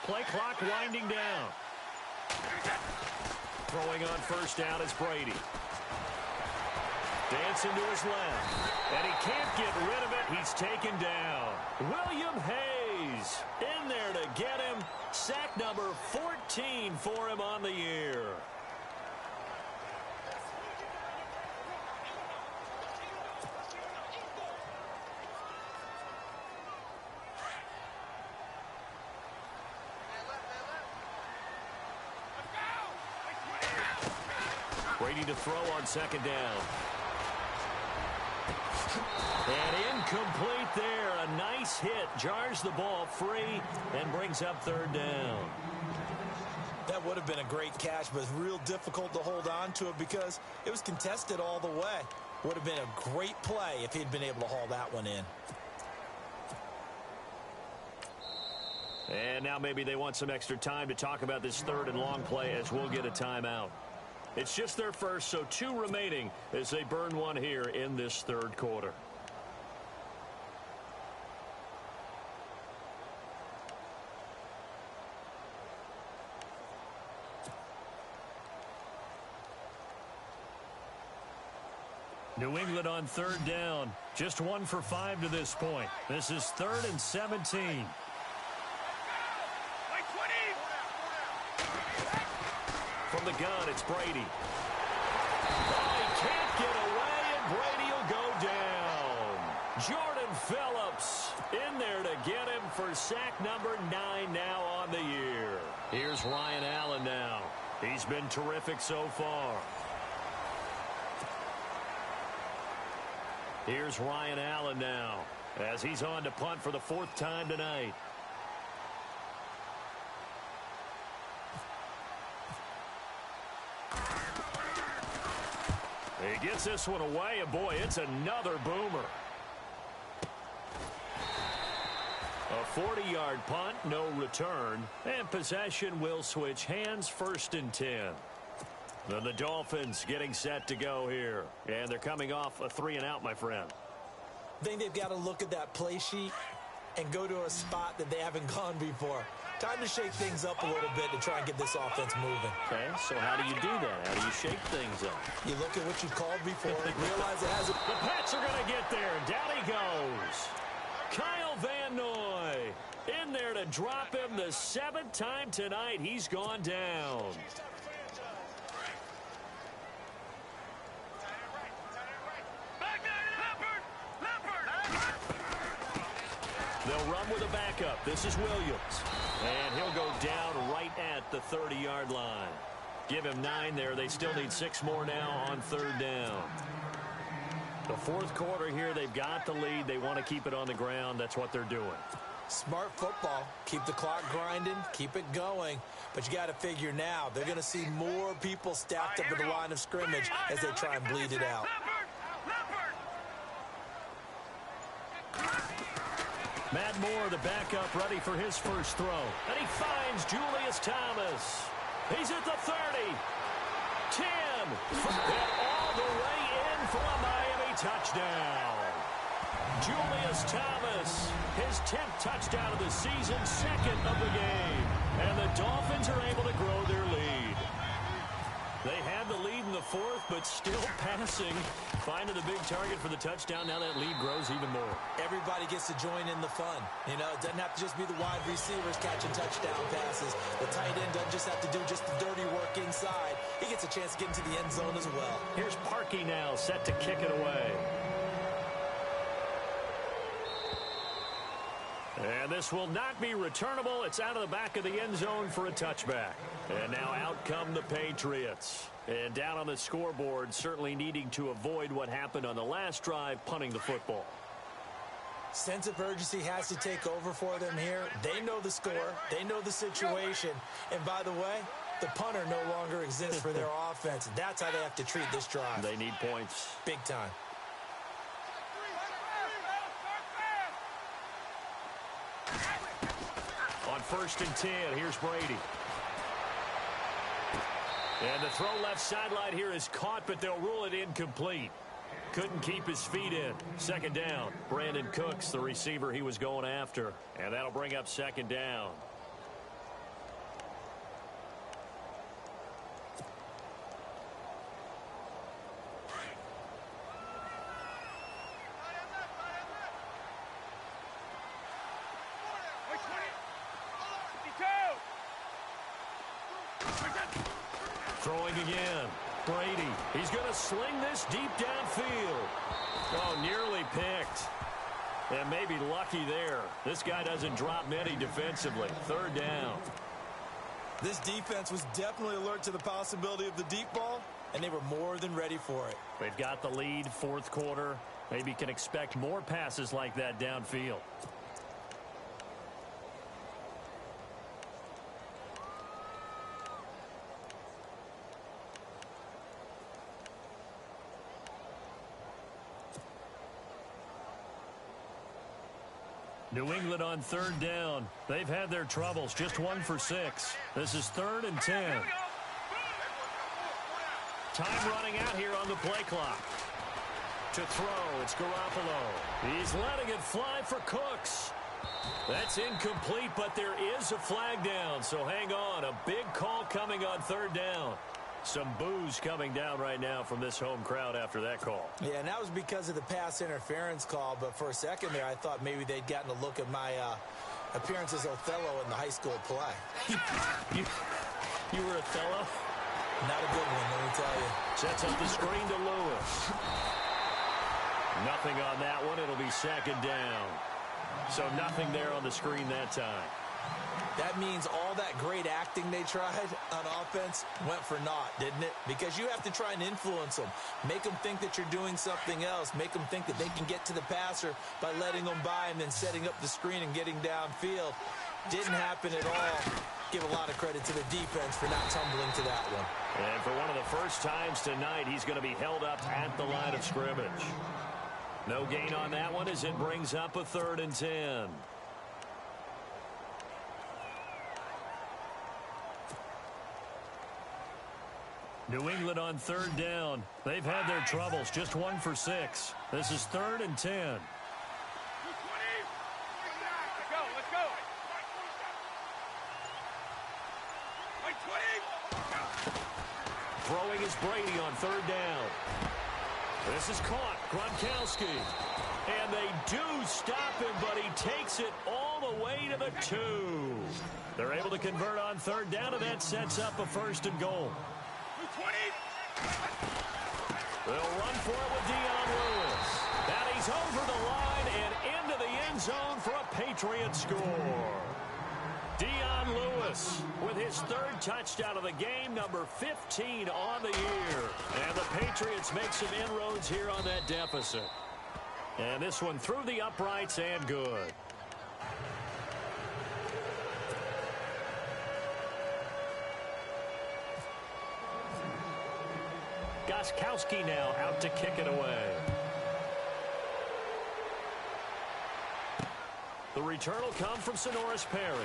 Speaker 3: Play clock winding down. Throwing on first down is Brady. Dancing to his left. And he can't get rid of it. He's taken down. William Hayes in there to get him. Sack number 14 for him on the year. Brady to throw on second down. And incomplete there. A nice hit. Jars the ball free and brings up third down.
Speaker 4: That would have been a great catch, but it's real difficult to hold on to it because it was contested all the way. Would have been a great play if he'd been able to haul that one in.
Speaker 3: And now maybe they want some extra time to talk about this third and long play as we'll get a timeout. It's just their first, so 2 remaining as they burn one here in this third quarter. New England on third down. Just 1 for 5 to this point. This is 3rd and 17. From the gun, it's Brady. Oh, he can't get away, and Brady will go down. Jordan Phillips in there to get him for sack number 9 now on the year. Here's Ryan Allen now. He's been terrific so far. Here's Ryan Allen now as he's on to punt for the 4th time tonight. He gets this one away, and boy, it's another boomer. A 40-yard punt, no return, and possession will switch hands, 1st and 10. Then the Dolphins getting set to go here, and they're coming off a 3-and-out, my friend.
Speaker 4: I think they've got to look at that play sheet and go to a spot that they haven't gone before. Time to shake things up a little bit to try and get this offense moving.
Speaker 3: Okay, so how do you do that? How do you shake things up?
Speaker 4: You look at what you called before and realize it hasn't.
Speaker 3: The Pats are going to get there. Down he goes. Kyle Van Noy in there to drop him the 7th time tonight. He's gone down. They'll run with a backup. This is Williams. And he'll go down right at the 30-yard line. Give him 9 there. They still need 6 more now on 3rd down. The 4th quarter here, they've got the lead. They want to keep it on the ground. That's what they're doing.
Speaker 4: Smart football. Keep the clock grinding. Keep it going. But you got to figure now, they're going to see more people stacked up at the line of scrimmage as they try and bleed it out.
Speaker 3: Matt Moore, the backup, ready for his first throw. And he finds Julius Thomas. He's at the 30. 10. And all the way in for a Miami touchdown. Julius Thomas, his 10th touchdown of the season, 2nd of the game. And the Dolphins are able to grow their lead. They had the lead in the 4th, but still passing. Finding the big target for the touchdown. Now that lead grows even more.
Speaker 4: Everybody gets to join in the fun. You know, it doesn't have to just be the wide receivers catching touchdown passes. The tight end doesn't just have to do just the dirty work inside. He gets a chance to get into the end zone as well.
Speaker 3: Here's Parkey now, set to kick it away. And this will not be returnable. It's out of the back of the end zone for a touchback. And now out come the Patriots. And down on the scoreboard, certainly needing to avoid what happened on the last drive, punting the football.
Speaker 4: Sense of urgency has to take over for them here. They know the score. They know the situation. And by the way, the punter no longer exists for their offense. That's how they have to treat this drive.
Speaker 3: They need points.
Speaker 4: Big time.
Speaker 3: On 1st and 10, here's Brady. And the throw left sideline here is caught, but they'll rule it incomplete. Couldn't keep his feet in. 2nd down. Brandon Cooks, the receiver he was going after. And that'll bring up 2nd down. Throwing again. Brady. He's going to sling this deep downfield. Oh, nearly picked. And maybe lucky there. This guy doesn't drop many defensively. 3rd down.
Speaker 4: This defense was definitely alert to the possibility of the deep ball, and they were more than ready for it.
Speaker 3: They've got the lead, 4th quarter. Maybe can expect more passes like that downfield. New England on 3rd down. They've had their troubles. Just 1 for 6. This is 3rd and 10. Time running out here on the play clock. To throw, it's Garoppolo. He's letting it fly for Cooks. That's incomplete, but there is a flag down, so hang on. A big call coming on 3rd down. Some boos coming down right now from this home crowd after that call.
Speaker 4: Yeah, and that was because of the pass interference call, but for a second there, I thought maybe they'd gotten a look at my appearance as Othello in the high school play.
Speaker 3: You were Othello?
Speaker 4: Not a good one, let me tell you.
Speaker 3: Sets up the screen to Lewis. Nothing on that one. It'll be 2nd down. So nothing there on the screen that time.
Speaker 4: That means all that great acting they tried on offense went for naught, didn't it? Because you have to try and influence them. Make them think that you're doing something else. Make them think that they can get to the passer by letting them by and then setting up the screen and getting downfield. Didn't happen at all. Give a lot of credit to the defense for not tumbling to that one.
Speaker 3: And for one of the first times tonight, he's going to be held up at the line of scrimmage. No gain on that one as it brings up a 3rd and 10. New England on 3rd down. They've had their troubles. Just 1 for 6. This is 3rd and 10.
Speaker 5: Let's go.
Speaker 3: Throwing is Brady on 3rd down. This is caught. Gronkowski. And they do stop him, but he takes it all the way to the 2. They're able to convert on 3rd down, and that sets up a 1st and goal. They'll run for it with Dion Lewis. And he's over the line and into the end end zone for a Patriots score. Dion Lewis with his third touchdown of the game, number 15 on the year. And the Patriots make some inroads here on that deficit. And this one through the uprights and good. Gostkowski now out to kick it away. The return will come from Sonoris Perry.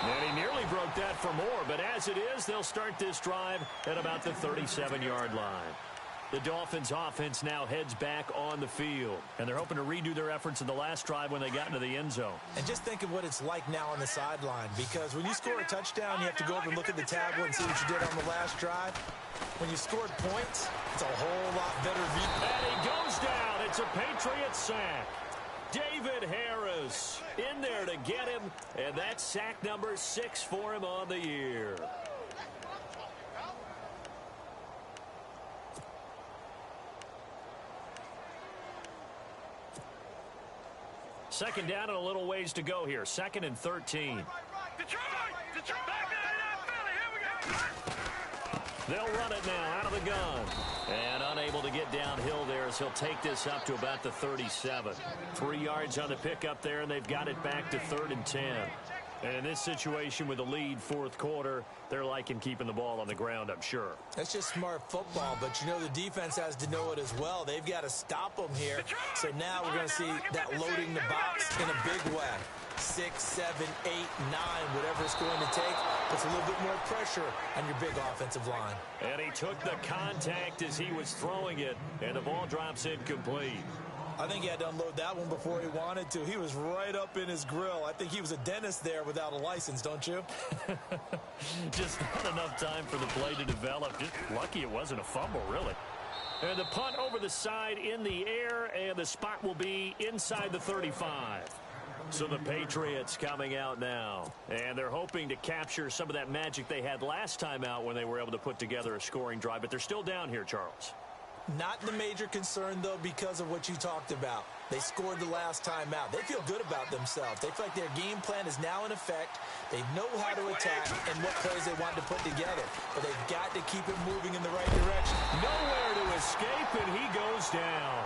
Speaker 3: And he nearly broke that for more, but as it is, they'll start this drive at about the 37-yard line. The Dolphins offense now heads back on the field, and they're hoping to redo their efforts in the last drive when they got into the end zone.
Speaker 4: And just think of what it's like now on the sideline, because when you score a touchdown, you have to go over and look at the tablet and see what you did on the last drive. When you scored points, it's a whole lot better view.
Speaker 3: And he goes down. It's a Patriots sack. David Harris in there to get him, and that's sack number 6 for him on the year. Second down and a little ways to go here. 2nd and 13.
Speaker 5: Detroit, back to Philly. Here we go.
Speaker 3: They'll run it now out of the gun. And unable to get downhill there as he'll take this up to about the 37. 3 yards on the pickup there, and they've got it back to 3rd and 10. And in this situation with the lead, 4th quarter, they're liking keeping the ball on the ground, I'm sure.
Speaker 4: That's just smart football, but you know the defense has to know it as well. They've got to stop them here. So now we're going to see that loading the box in a big way. 6, 7, 8, 9, whatever it's going to take, puts a little bit more pressure on your big offensive line.
Speaker 3: And he took the contact as he was throwing it, and the ball drops incomplete.
Speaker 4: I think he had to unload that one before he wanted to. He was right up in his grill. I think he was a dentist there without a license, don't you?
Speaker 3: Just not enough time for the play to develop. Just lucky it wasn't a fumble, really. And the punt over the side in the air, and the spot will be inside the 35. So the Patriots coming out now, and they're hoping to capture some of that magic they had last time out when they were able to put together a scoring drive. But they're still down here, Charles.
Speaker 4: Not the major concern, though, because of what you talked about. They scored the last time out. They feel good about themselves. They feel like their game plan is now in effect. They know how to attack and what plays they want to put together. But they've got to keep it moving in the right direction.
Speaker 3: Nowhere to escape, and he goes down.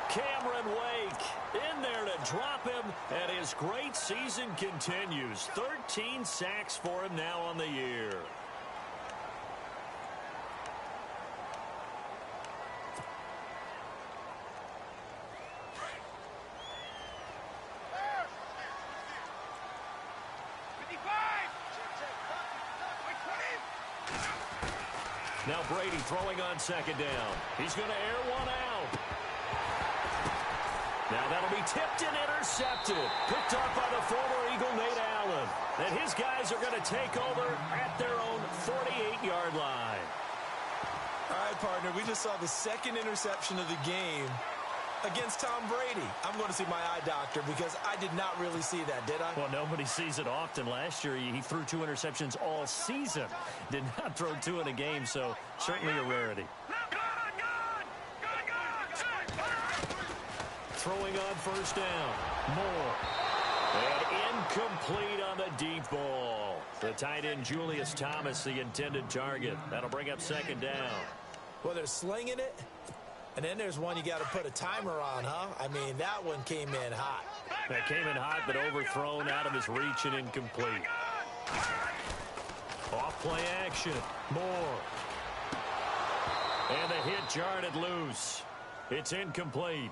Speaker 3: Cameron Wake in there to drop him, and his great season continues. 13 sacks for him now on the year. Now Brady throwing on 2nd down. He's going to air one out. Now that'll be tipped and intercepted. Picked up by the former Eagle, Nate Allen. And his guys are going to take over at their own 48-yard line.
Speaker 4: All right, partner, we just saw the 2nd interception of the game against Tom Brady. I'm going to see my eye doctor because I did not really see that, did I?
Speaker 3: Well, nobody sees it often. Last year, he threw 2 interceptions all season. Did not throw 2 in a game, so certainly a rarity. Throwing on 1st down. Moore. And incomplete on the deep ball. The tight end, Julius Thomas, the intended target. That'll bring up 2nd down.
Speaker 4: Well, they're slinging it. And then there's one you got to put a timer on, huh? I mean, that one came in hot.
Speaker 3: That came in hot, but overthrown out of his reach and incomplete. Off play action. Moore. And the hit jarred loose. It's incomplete.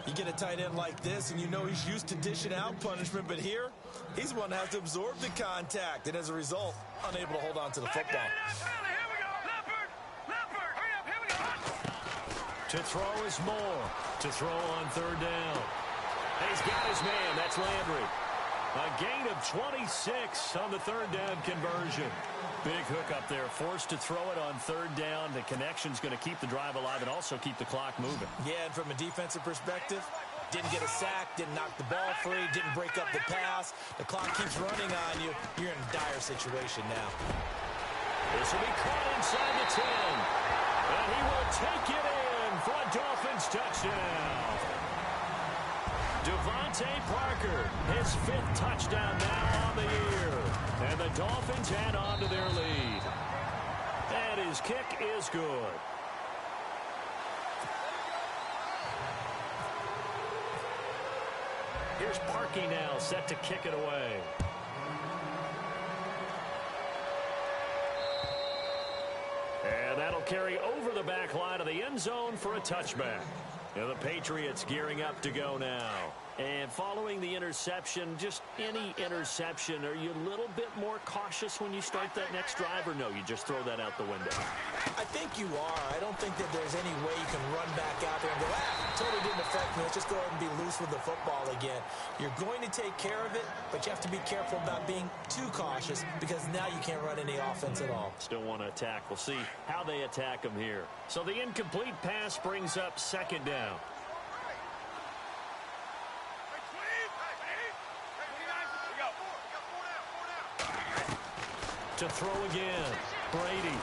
Speaker 4: You get a tight end like this, and you know he's used to dishing out punishment, but here, he's the one that has to absorb the contact, and as a result, unable to hold on to the football.
Speaker 3: To throw is Moore. To throw on 3rd down. And he's got his man. That's Landry. A gain of 26 on the 3rd down conversion. Big hook up there. Forced to throw it on 3rd down. The connection's going to keep the drive alive and also keep the clock moving.
Speaker 4: Yeah, and from a defensive perspective, didn't get a sack, didn't knock the ball free, didn't break up the pass. The clock keeps running on you. You're in a dire situation now.
Speaker 3: This will be caught inside the 10. And he will take it in for a Dolphins touchdown. His 5th touchdown now on the year. And the Dolphins add on to their lead. And his kick is good. Here's Parkey now, set to kick it away. And that'll carry over the back line of the end zone for a touchback. And the Patriots gearing up to go now. And following the interception, just any interception, are you a little bit more cautious when you start that next drive, or no, you just throw that out the window?
Speaker 4: I think you are. I don't think that there's any way you can run back out there and go, totally didn't affect me. Let's just go ahead and be loose with the football again. You're going to take care of it, but you have to be careful about being too cautious because now you can't run any offense at all.
Speaker 3: Still want to attack. We'll see how they attack him here. So the incomplete pass brings up 2nd down. To throw again, Brady.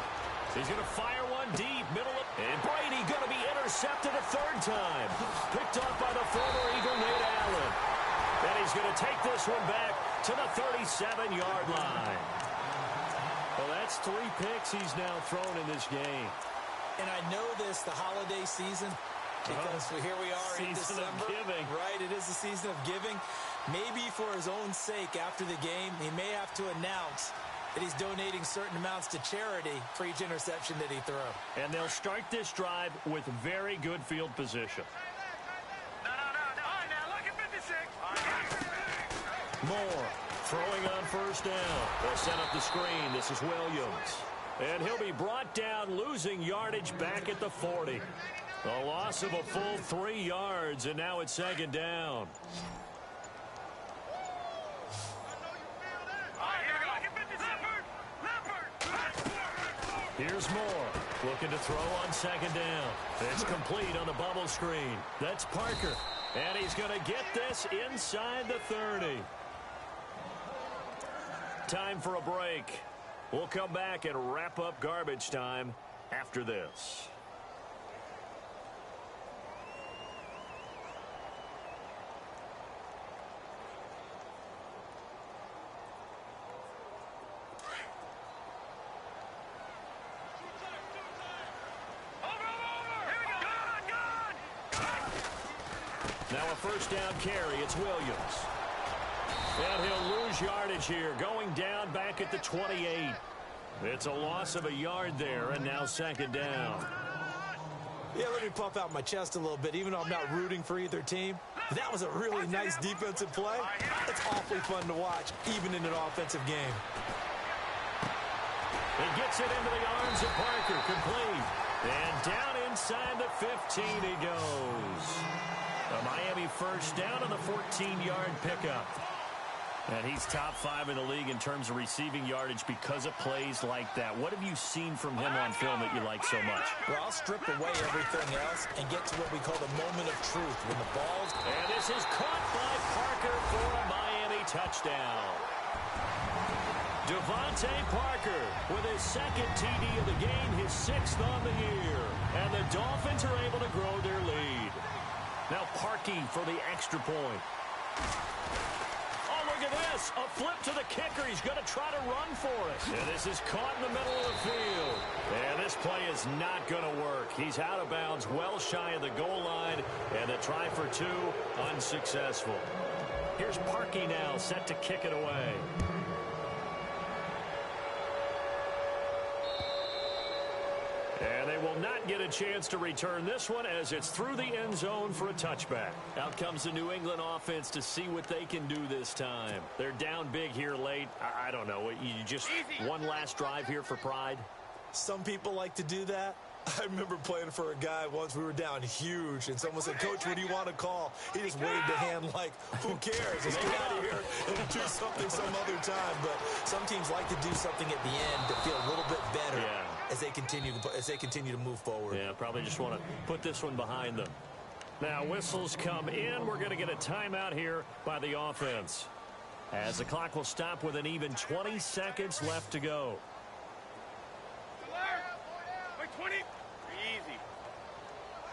Speaker 3: He's going to fire one deep, middle of, and Brady going to be intercepted a 3rd time. Picked off by the former Eagle, Nate Allen. And he's going to take this one back to the 37-yard line. Well, that's 3 picks he's now thrown in this game.
Speaker 4: And I know this, the holiday season, because here we are in December.
Speaker 3: Season of giving.
Speaker 4: Right, it is the season of giving. Maybe for his own sake after the game, he may have to announce that he's donating certain amounts to charity for each interception that he throws.
Speaker 3: And they'll start this drive with very good field position.
Speaker 5: No. All right, now, look at 56.
Speaker 3: Moore throwing on 1st down. They'll set up the screen. This is Williams. And he'll be brought down, losing yardage back at the 40. A loss of a full 3 yards, and now it's 2nd down. Here's Moore, looking to throw on 2nd down. It's complete on the bubble screen. That's Parker, and he's going to get this inside the 30. Time for a break. We'll come back and wrap up garbage time after this. Now a 1st down carry. It's Williams. And he'll lose yardage here, going down back at the 28. It's a loss of a yard there, and now 2nd down.
Speaker 4: Yeah, let me puff out my chest a little bit, even though I'm not rooting for either team. That was a really nice defensive play. It's awfully fun to watch, even in an offensive game.
Speaker 3: He gets it into the arms of Parker, complete. And down inside the 15 he goes. A Miami 1st down on the 14-yard pickup. And he's top 5 in the league in terms of receiving yardage because of plays like that. What have you seen from him on film that you like so much?
Speaker 4: Well, I'll strip away everything else and get to what we call the moment of truth. When the ball's...
Speaker 3: And this is caught by Parker for a Miami touchdown. Devontae Parker with his 2nd TD of the game, his 6th on the year. And the Dolphins are able to grow their lead. Now Parkey for the extra point. Oh, look at this. A flip to the kicker. He's going to try to run for it. And this is caught in the middle of the field. And this play is not going to work. He's out of bounds, well shy of the goal line. And the try for 2, unsuccessful. Here's Parkey now, set to kick it away. And they will not get a chance to return this one as it's through the end zone for a touchback. Out comes the New England offense to see what they can do this time. They're down big here late. I don't know. You just one last drive here for pride?
Speaker 4: Some people like to do that. I remember playing for a guy once. We were down huge, and someone said, "Coach, what do you want to call?" He just waved a hand like, "Who cares? Let's get out of here and do something some other time." But some teams like to do something at the end to feel a little bit better as they continue to move forward.
Speaker 3: Yeah, probably just want to put this one behind them. Now whistles come in. We're going to get a timeout here by the offense, as the clock will stop with an even 20 seconds left to go.
Speaker 5: 20. Easy.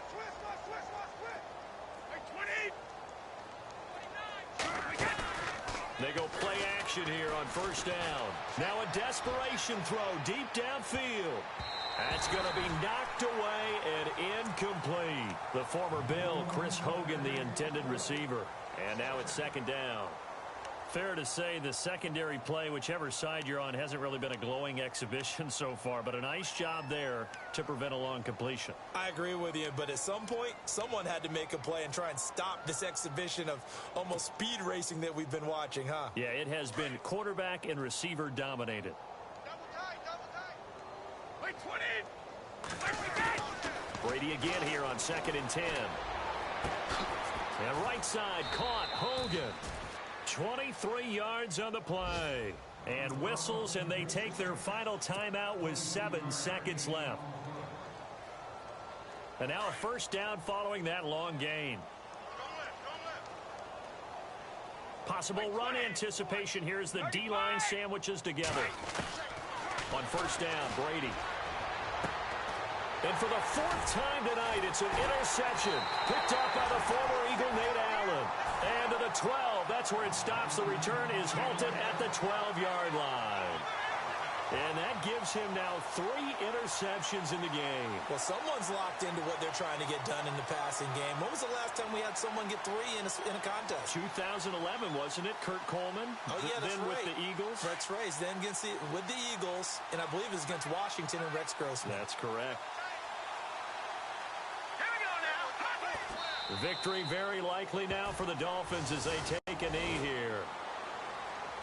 Speaker 5: Switch. 20.
Speaker 3: They go play action here on first down. Now a desperation throw deep downfield. That's going to be knocked away and incomplete. The former Bill, Chris Hogan, the intended receiver. And now it's second down. Fair to say the secondary play, whichever side you're on, hasn't really been a glowing exhibition so far, but a nice job there to prevent a long completion.
Speaker 4: I agree with you, but at some point, someone had to make a play and try and stop this exhibition of almost speed racing that we've been watching, huh?
Speaker 3: Yeah, it has been quarterback and receiver dominated.
Speaker 5: Wait, 20.
Speaker 3: Brady again here on 2nd and 10. And right side caught Hogan. 23 yards on the play. And whistles, and they take their final timeout with 7 seconds left. And now a first down following that long gain. Possible run anticipation here as the D-line sandwiches together. On first down, Brady. And for the 4th time tonight, it's an interception. Picked up by the former Eagle, Nate Allen. And to the 12, that's where it stops. The return is halted at the 12-yard line. And that gives him now 3 interceptions in the game.
Speaker 4: Well, someone's locked into what they're trying to get done in the passing game. When was the last time we had someone get 3 in a contest?
Speaker 3: 2011, wasn't it? Kurt Coleman?
Speaker 4: Oh, yeah, that's
Speaker 3: then
Speaker 4: right.
Speaker 3: with the Eagles?
Speaker 4: That's right. Then with the Eagles, and I believe it was against Washington and Rex Grossman.
Speaker 3: That's correct. Victory very likely now for the Dolphins as they take a knee here.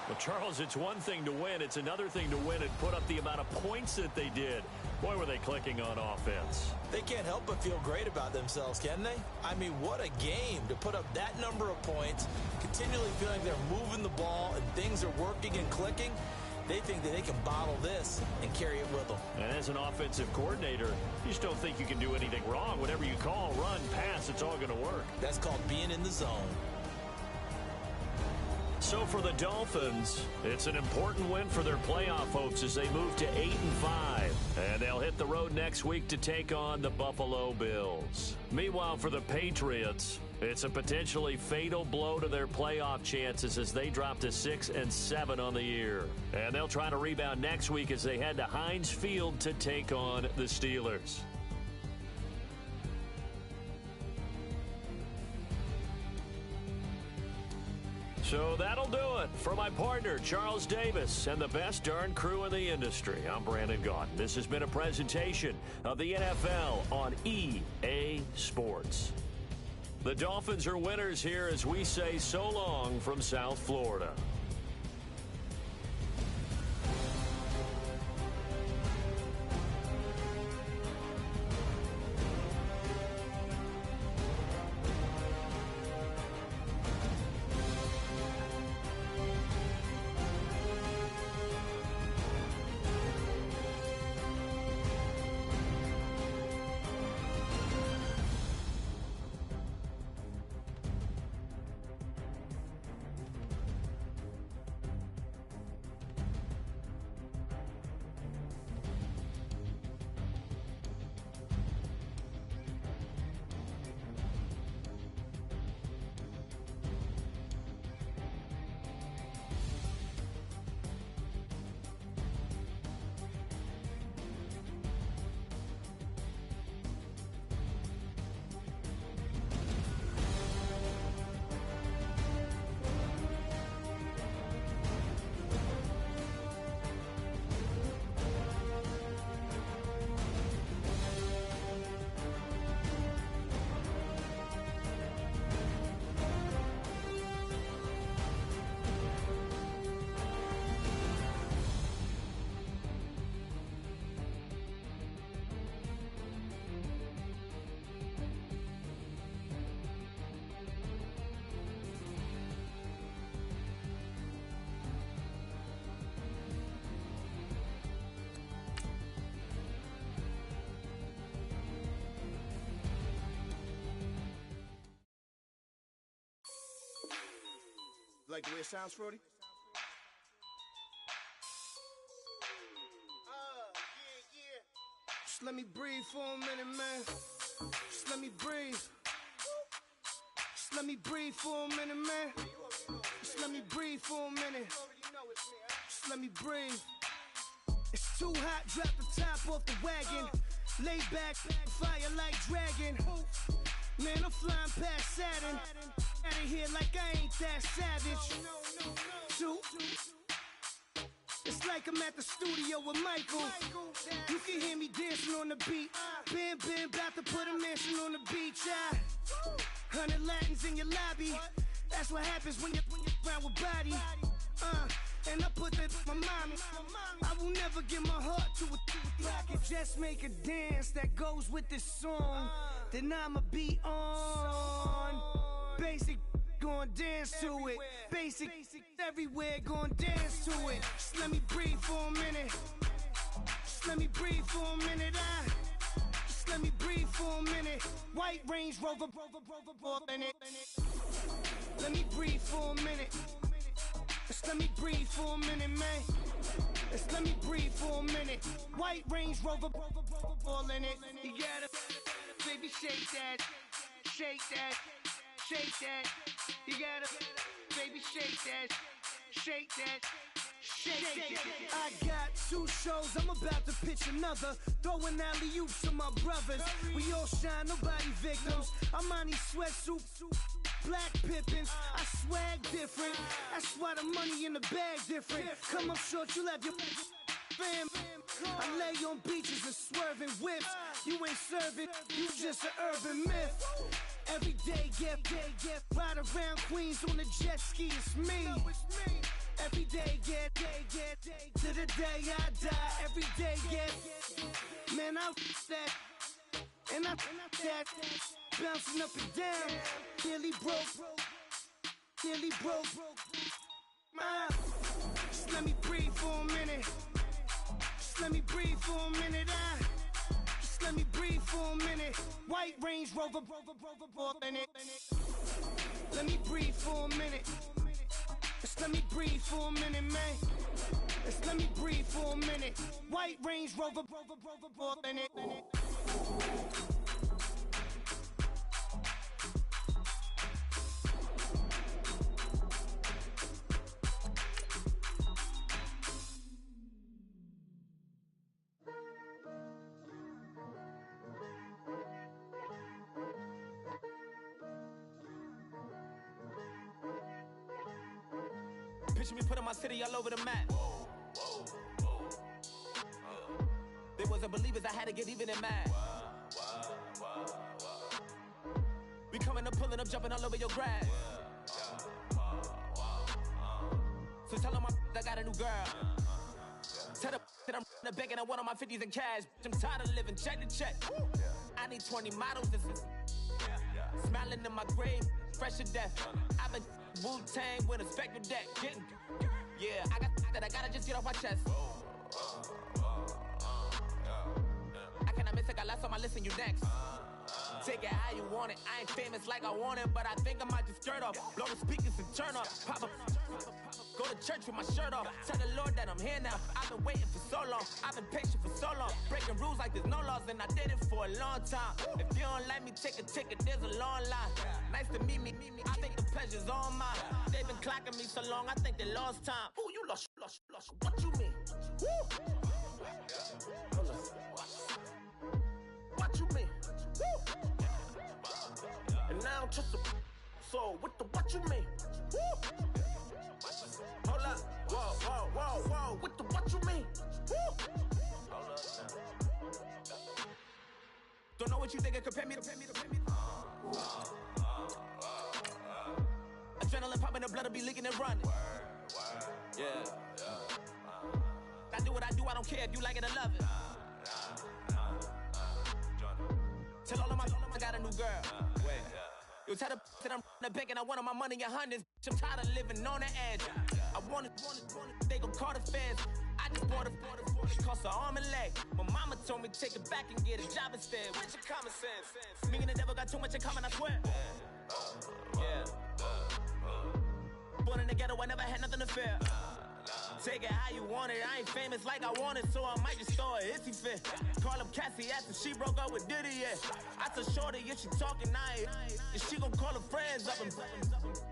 Speaker 3: Well, Charles, it's one thing to win. It's another thing to win and put up the amount of points that they did. Boy, were they clicking on offense.
Speaker 4: They can't help but feel great about themselves, can they? I mean, what a game to put up that number of points, continually feeling they're moving the ball and things are working and clicking. They think that they can bottle this and carry it with them.
Speaker 3: And as an offensive coordinator, you just don't think you can do anything wrong. Whatever you call, run, pass, it's all going to work.
Speaker 4: That's called being in the zone.
Speaker 3: So for the Dolphins, it's an important win for their playoff hopes as they move to 8-5. And they'll hit the road next week to take on the Buffalo Bills. Meanwhile, for the Patriots, it's a potentially fatal blow to their playoff chances as they drop to 6-7 on the year. And they'll try to rebound next week as they head to Heinz Field to take on the Steelers. So that'll do it for my partner, Charles Davis, and the best darn crew in the industry. I'm Brandon Gaudin. This has been a presentation of the NFL on EA Sports. The Dolphins are winners here as we say so long from South Florida.
Speaker 1: Like the way it sounds, Frody? Just let me breathe for a minute, man. Just let me breathe. Just let me breathe for a minute, man. Just
Speaker 6: Just let me breathe for a minute. Just let me breathe. It's too hot, drop the top off the wagon. Lay back, fire like dragon. Man, I'm flying past Saturn. Out of here like I ain't that savage. Two. It's like I'm at the studio with Michael. You can hear me dancing on the beat. Bam, about to put a mansion on the beach. 100 Latins in your lobby. That's what happens when you're around with body. And I put that my mommy. I will never give my heart to it. I can just make a dance that goes with this song. Then I'ma be on. Basic, gon' dance to it. Basic, everywhere, gon' dance to it. Just let me breathe for a minute. Just let me breathe for a minute. Just let me breathe for a minute. White Range Rover, in it. Let me breathe for a minute. Just let me breathe for a minute, man. Just let me breathe for a minute. White Range Rover, all in it. You gotta, baby, shake that, shake that, shake that. You gotta, baby, shake that, shake that. Shake it. I got 2 shows, I'm about to pitch another. Throwing alley-oops to my brothers. We all shine, nobody victims. I'm on these sweatsuits, black pippins. I swag different. That's why the money in the bag different. Come up short, you left your fam. I lay on beaches and swerving whips. You ain't serving, you just an urban myth. Every day, get ride around Queens on the jet ski, it's me. Every day, get to the day I die. Every day, get, man, I that, and I that, bouncing up and down, nearly broke. Just let me breathe for a minute. Just let me breathe for a minute. Just let me breathe for a minute. White Range Rover, in it. Let me breathe for a minute. Just let me breathe for a minute, man. Just let me breathe for a minute. White Range Rover, in it.
Speaker 7: Picture me putting my city all over the map. They wasn't believers, I had to get even and mad. We coming up, pulling up, jumping all over your grass. So tell them I got a new girl. Tell them that I'm the bank and I want all my 50s in cash. I'm tired of living check to check. I need 20 models, this is smiling in my grave, fresh to death. I've been Wu-Tang with a spectral deck. Yeah, I got that I gotta just get off my chest. I cannot miss it, got lots on my list and you next. Take it how you want it. I ain't famous like I want it, but I think I might just skirt off. Blow the speakers and turn up. Pop up. Go to church with my shirt off. Tell the Lord that I'm here now. I've been waiting for so long. I've been patient for so long. Breaking rules like there's no laws, and I did it for a long time. If you don't like me, take a ticket. There's a long line. Nice to meet me. I think the pleasure's all mine. They've been clocking me so long, I think they lost time. Ooh, you lost. What you mean? Woo! What you mean? Woo! And now I'm just a so what you mean? Woo! Hold up, whoa, what you mean? Woo! Don't know what you think it compare me to. Adrenaline popping, the blood will be leaking and running. Yeah. I do what I do, I don't care if you like it or love it. Tell all of my I got a new girl. Wait. You tell the that I'm the bank and I want all my money in hundreds. I'm tired of living on the edge. I want it, they gon' call the feds. I just bought it, it cost an arm and leg. My mama told me take it back and get a job instead. Where's your common sense? Me and the devil got too much in common, I swear. Yeah. Born in the ghetto, I never had nothing to fear. Take it how you want it. I ain't famous like I want it, so I might just throw a hissy fit. Call up Cassie after she broke up with Diddy, yeah. I told Shorty if she talking, I ain't. And she gon' call her friends up and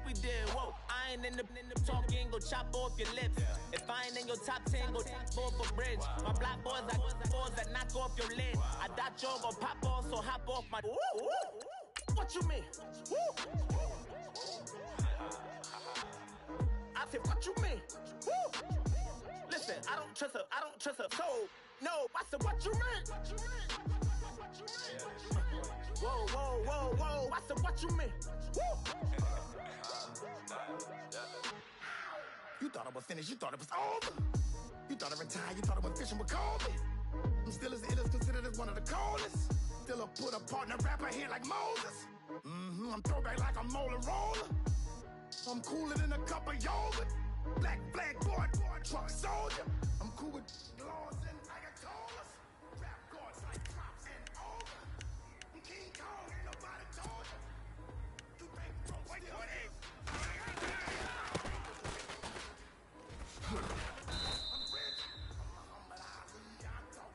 Speaker 7: we did, whoa. I ain't in the talking, go chop off your lips. If I ain't in your top 10, go chop off a bridge. My black boys, I boys that knock off your lid. I thought you gon' pop off, so hop off my. What you mean? I said, what you mean? Listen, I don't trust her. So, no, I said, what you mean? Whoa, I said, what you mean? You thought I was finished, you thought it was over. You thought I retired, you thought I went fishing with Kobe. I'm still as ill as considered as one of the coldest. Still a put a partner rapper here like Moses. I'm throwback like a molar roller. I'm cooler than a cup of yogurt. Black flag board, truck soldier. I'm cool with laws and ayatollahs. Rap guards like cops and ogre. I'm King Kong, ain't nobody told you. You make folks still live. I'm rich. I'm Muhammad Ali. I talk.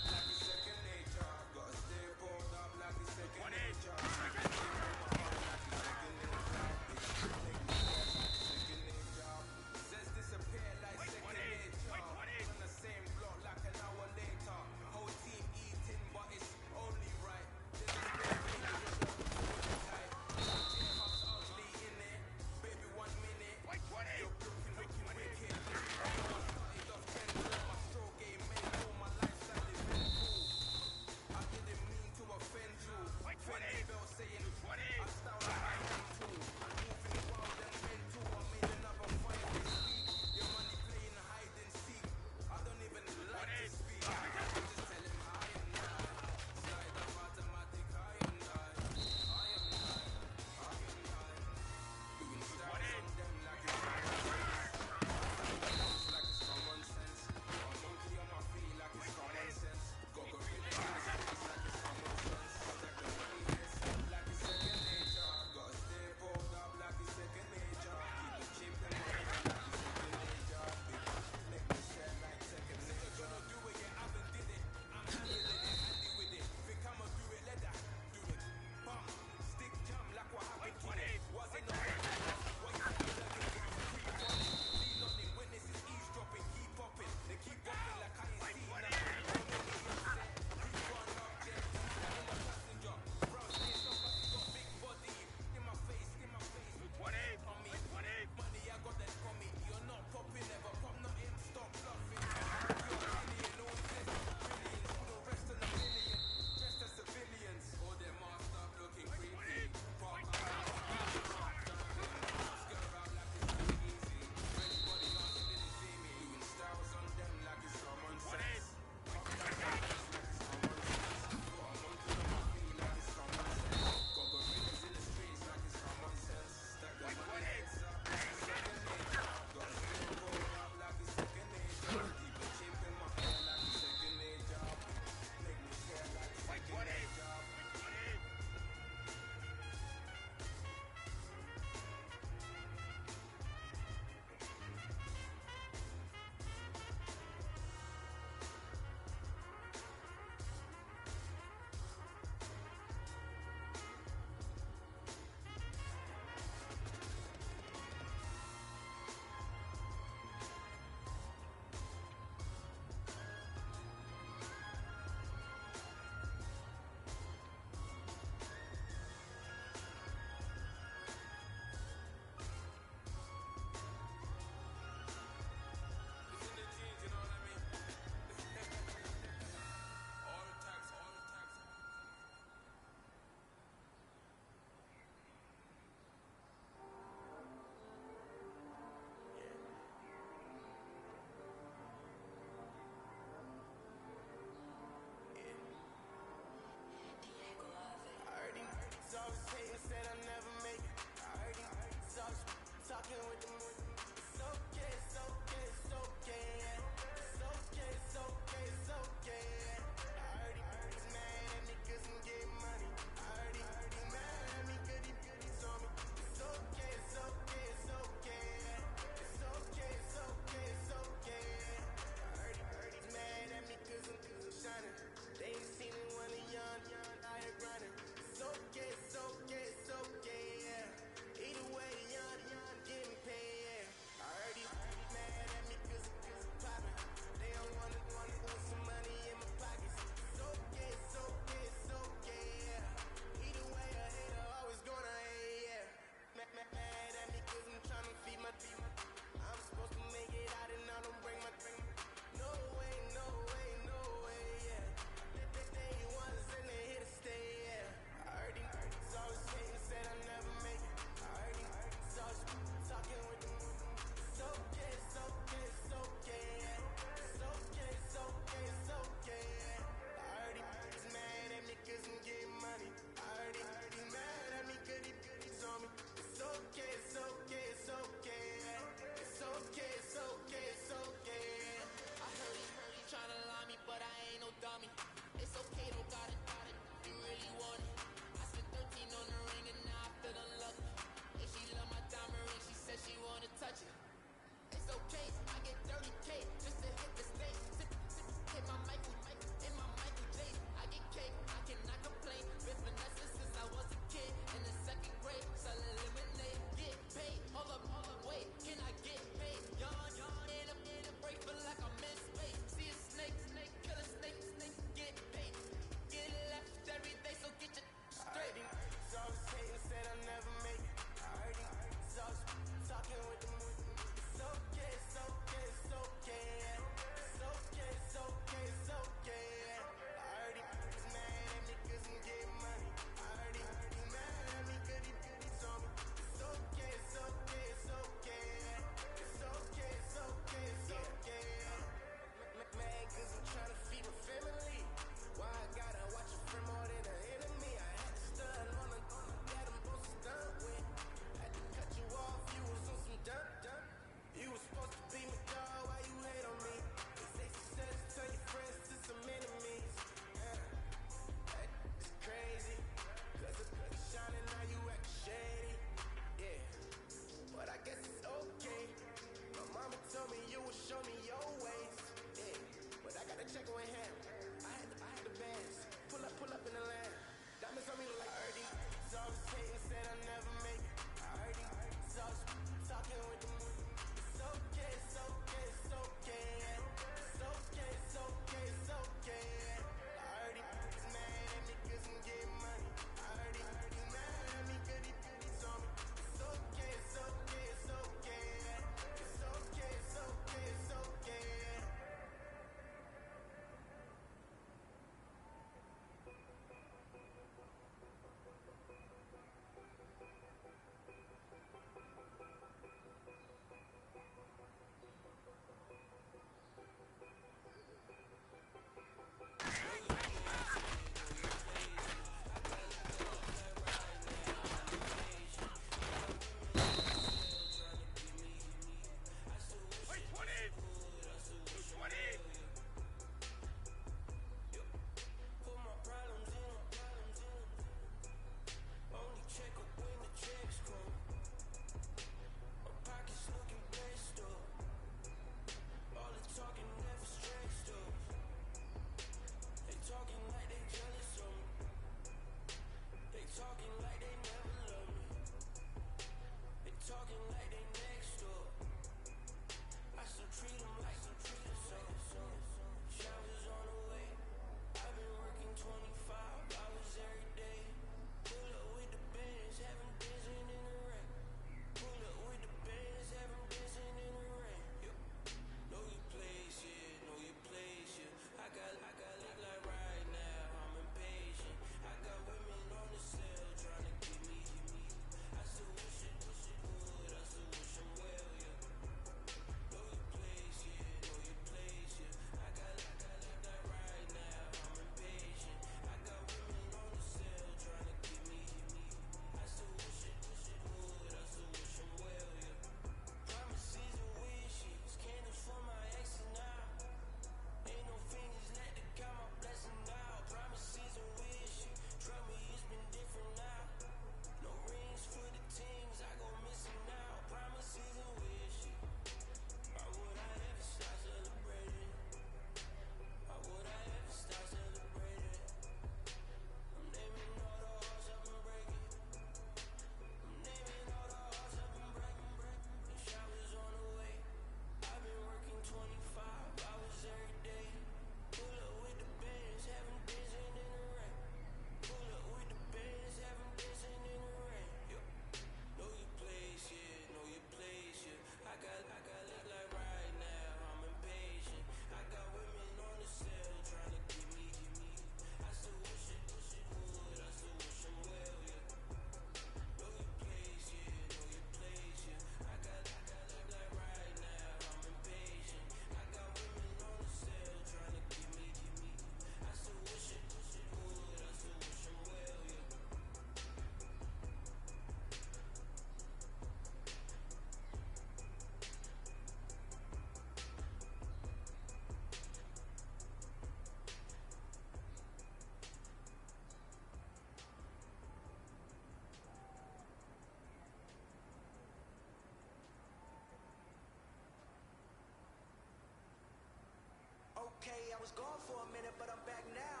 Speaker 8: for a minute, but I'm back now.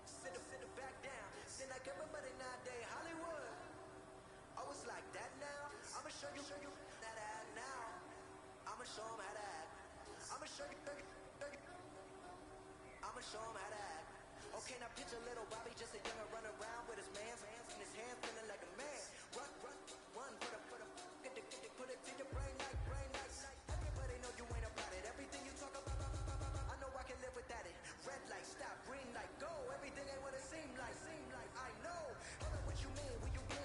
Speaker 8: Sit back down. Then like everybody nowadays, Hollywood. I was like that now. I'ma show you that I act now. I'ma show 'em how to act. I'ma show you. I'ma show 'em how to act. Okay, now picture little Bobby, just a youngin' run around with his man's in his hand, feeling like a man. Run, put it to your brain like. Everybody know you ain't about it. Everything you talk about, I know I can live without it. Red light, stop, green light, go. Everything ain't what it seem like. I know. Hold up, what you mean? Where you been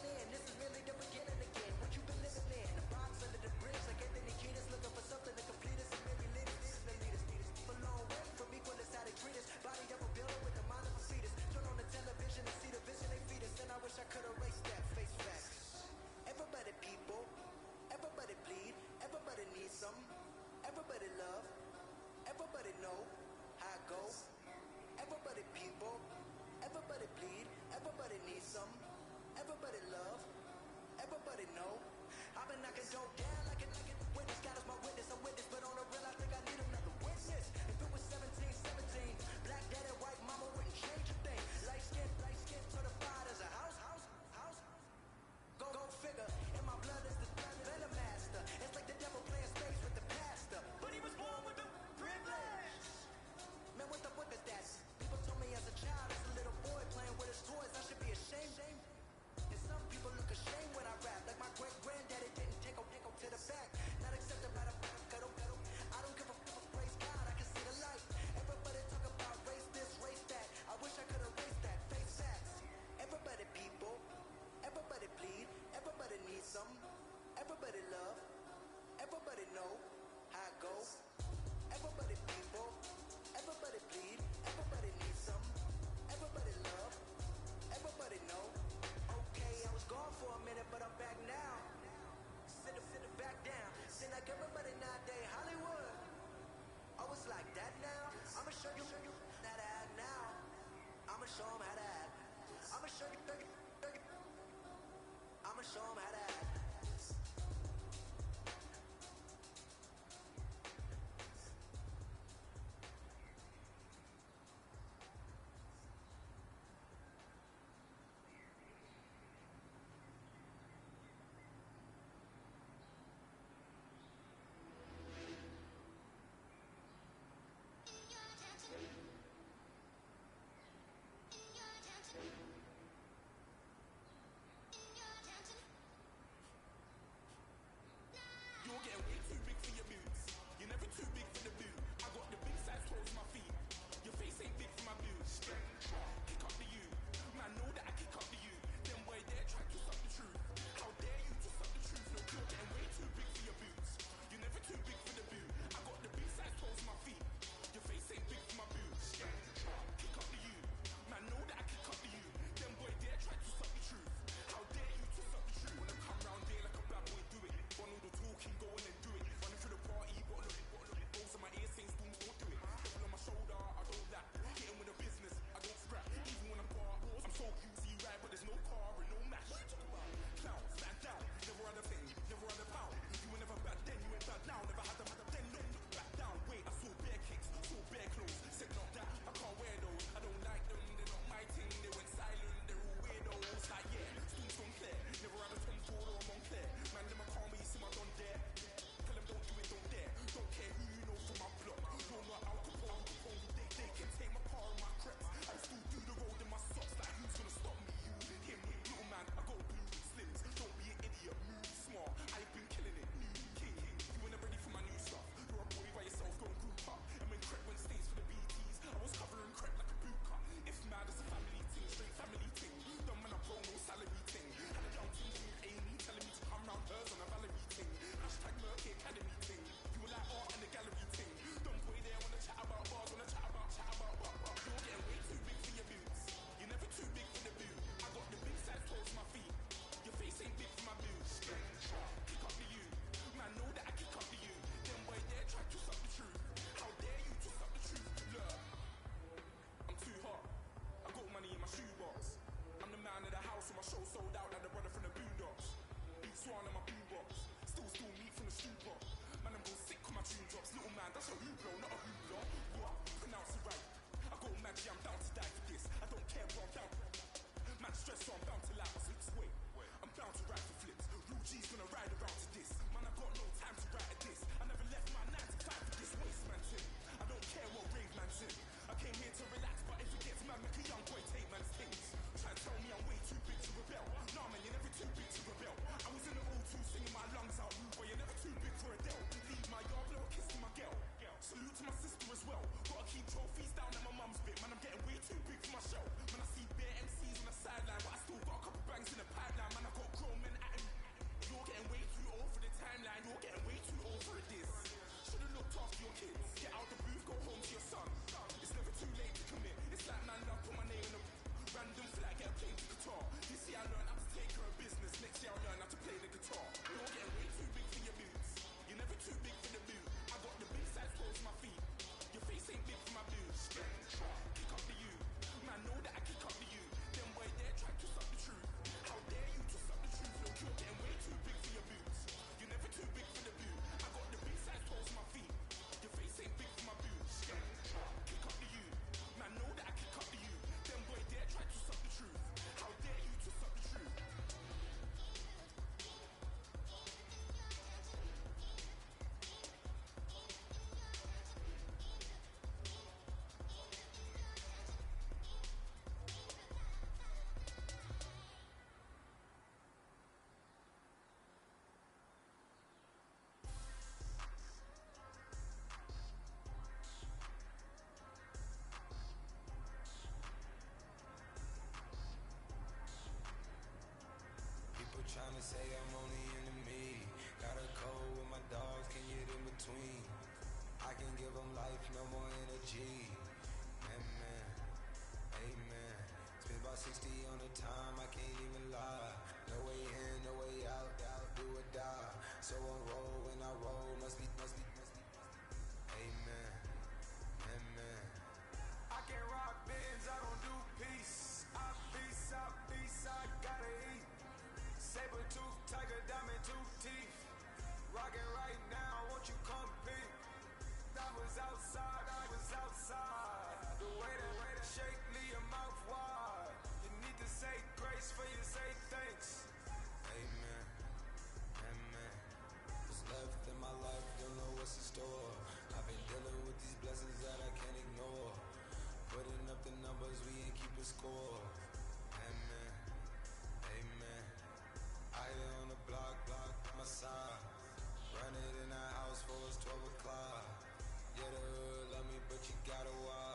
Speaker 8: in? This is really the beginning again. What you been living in? The box under the bridge, like Anthony Kiedis, looking for something to complete us. And maybe lead us. A long way from equal is how they treat us. Body of a builder with the mind of a fetus. Turn on the television and see the vision they feed us. And I wish I could've
Speaker 1: tooth, tiger diamond, tooth teeth. Rockin' right now, won't you come peek? I was outside, The way that shake, leave your mouth wide. You need to say grace for you say thanks. Amen, amen. What's left in my life, don't know what's in store. I've been dealing with these blessings that I can't ignore. Putting up the numbers, we ain't keeping score. Amen, amen. I on the block, my side. Running in the house for us 12 o'clock. Yeah, the hood love me, but you gotta watch.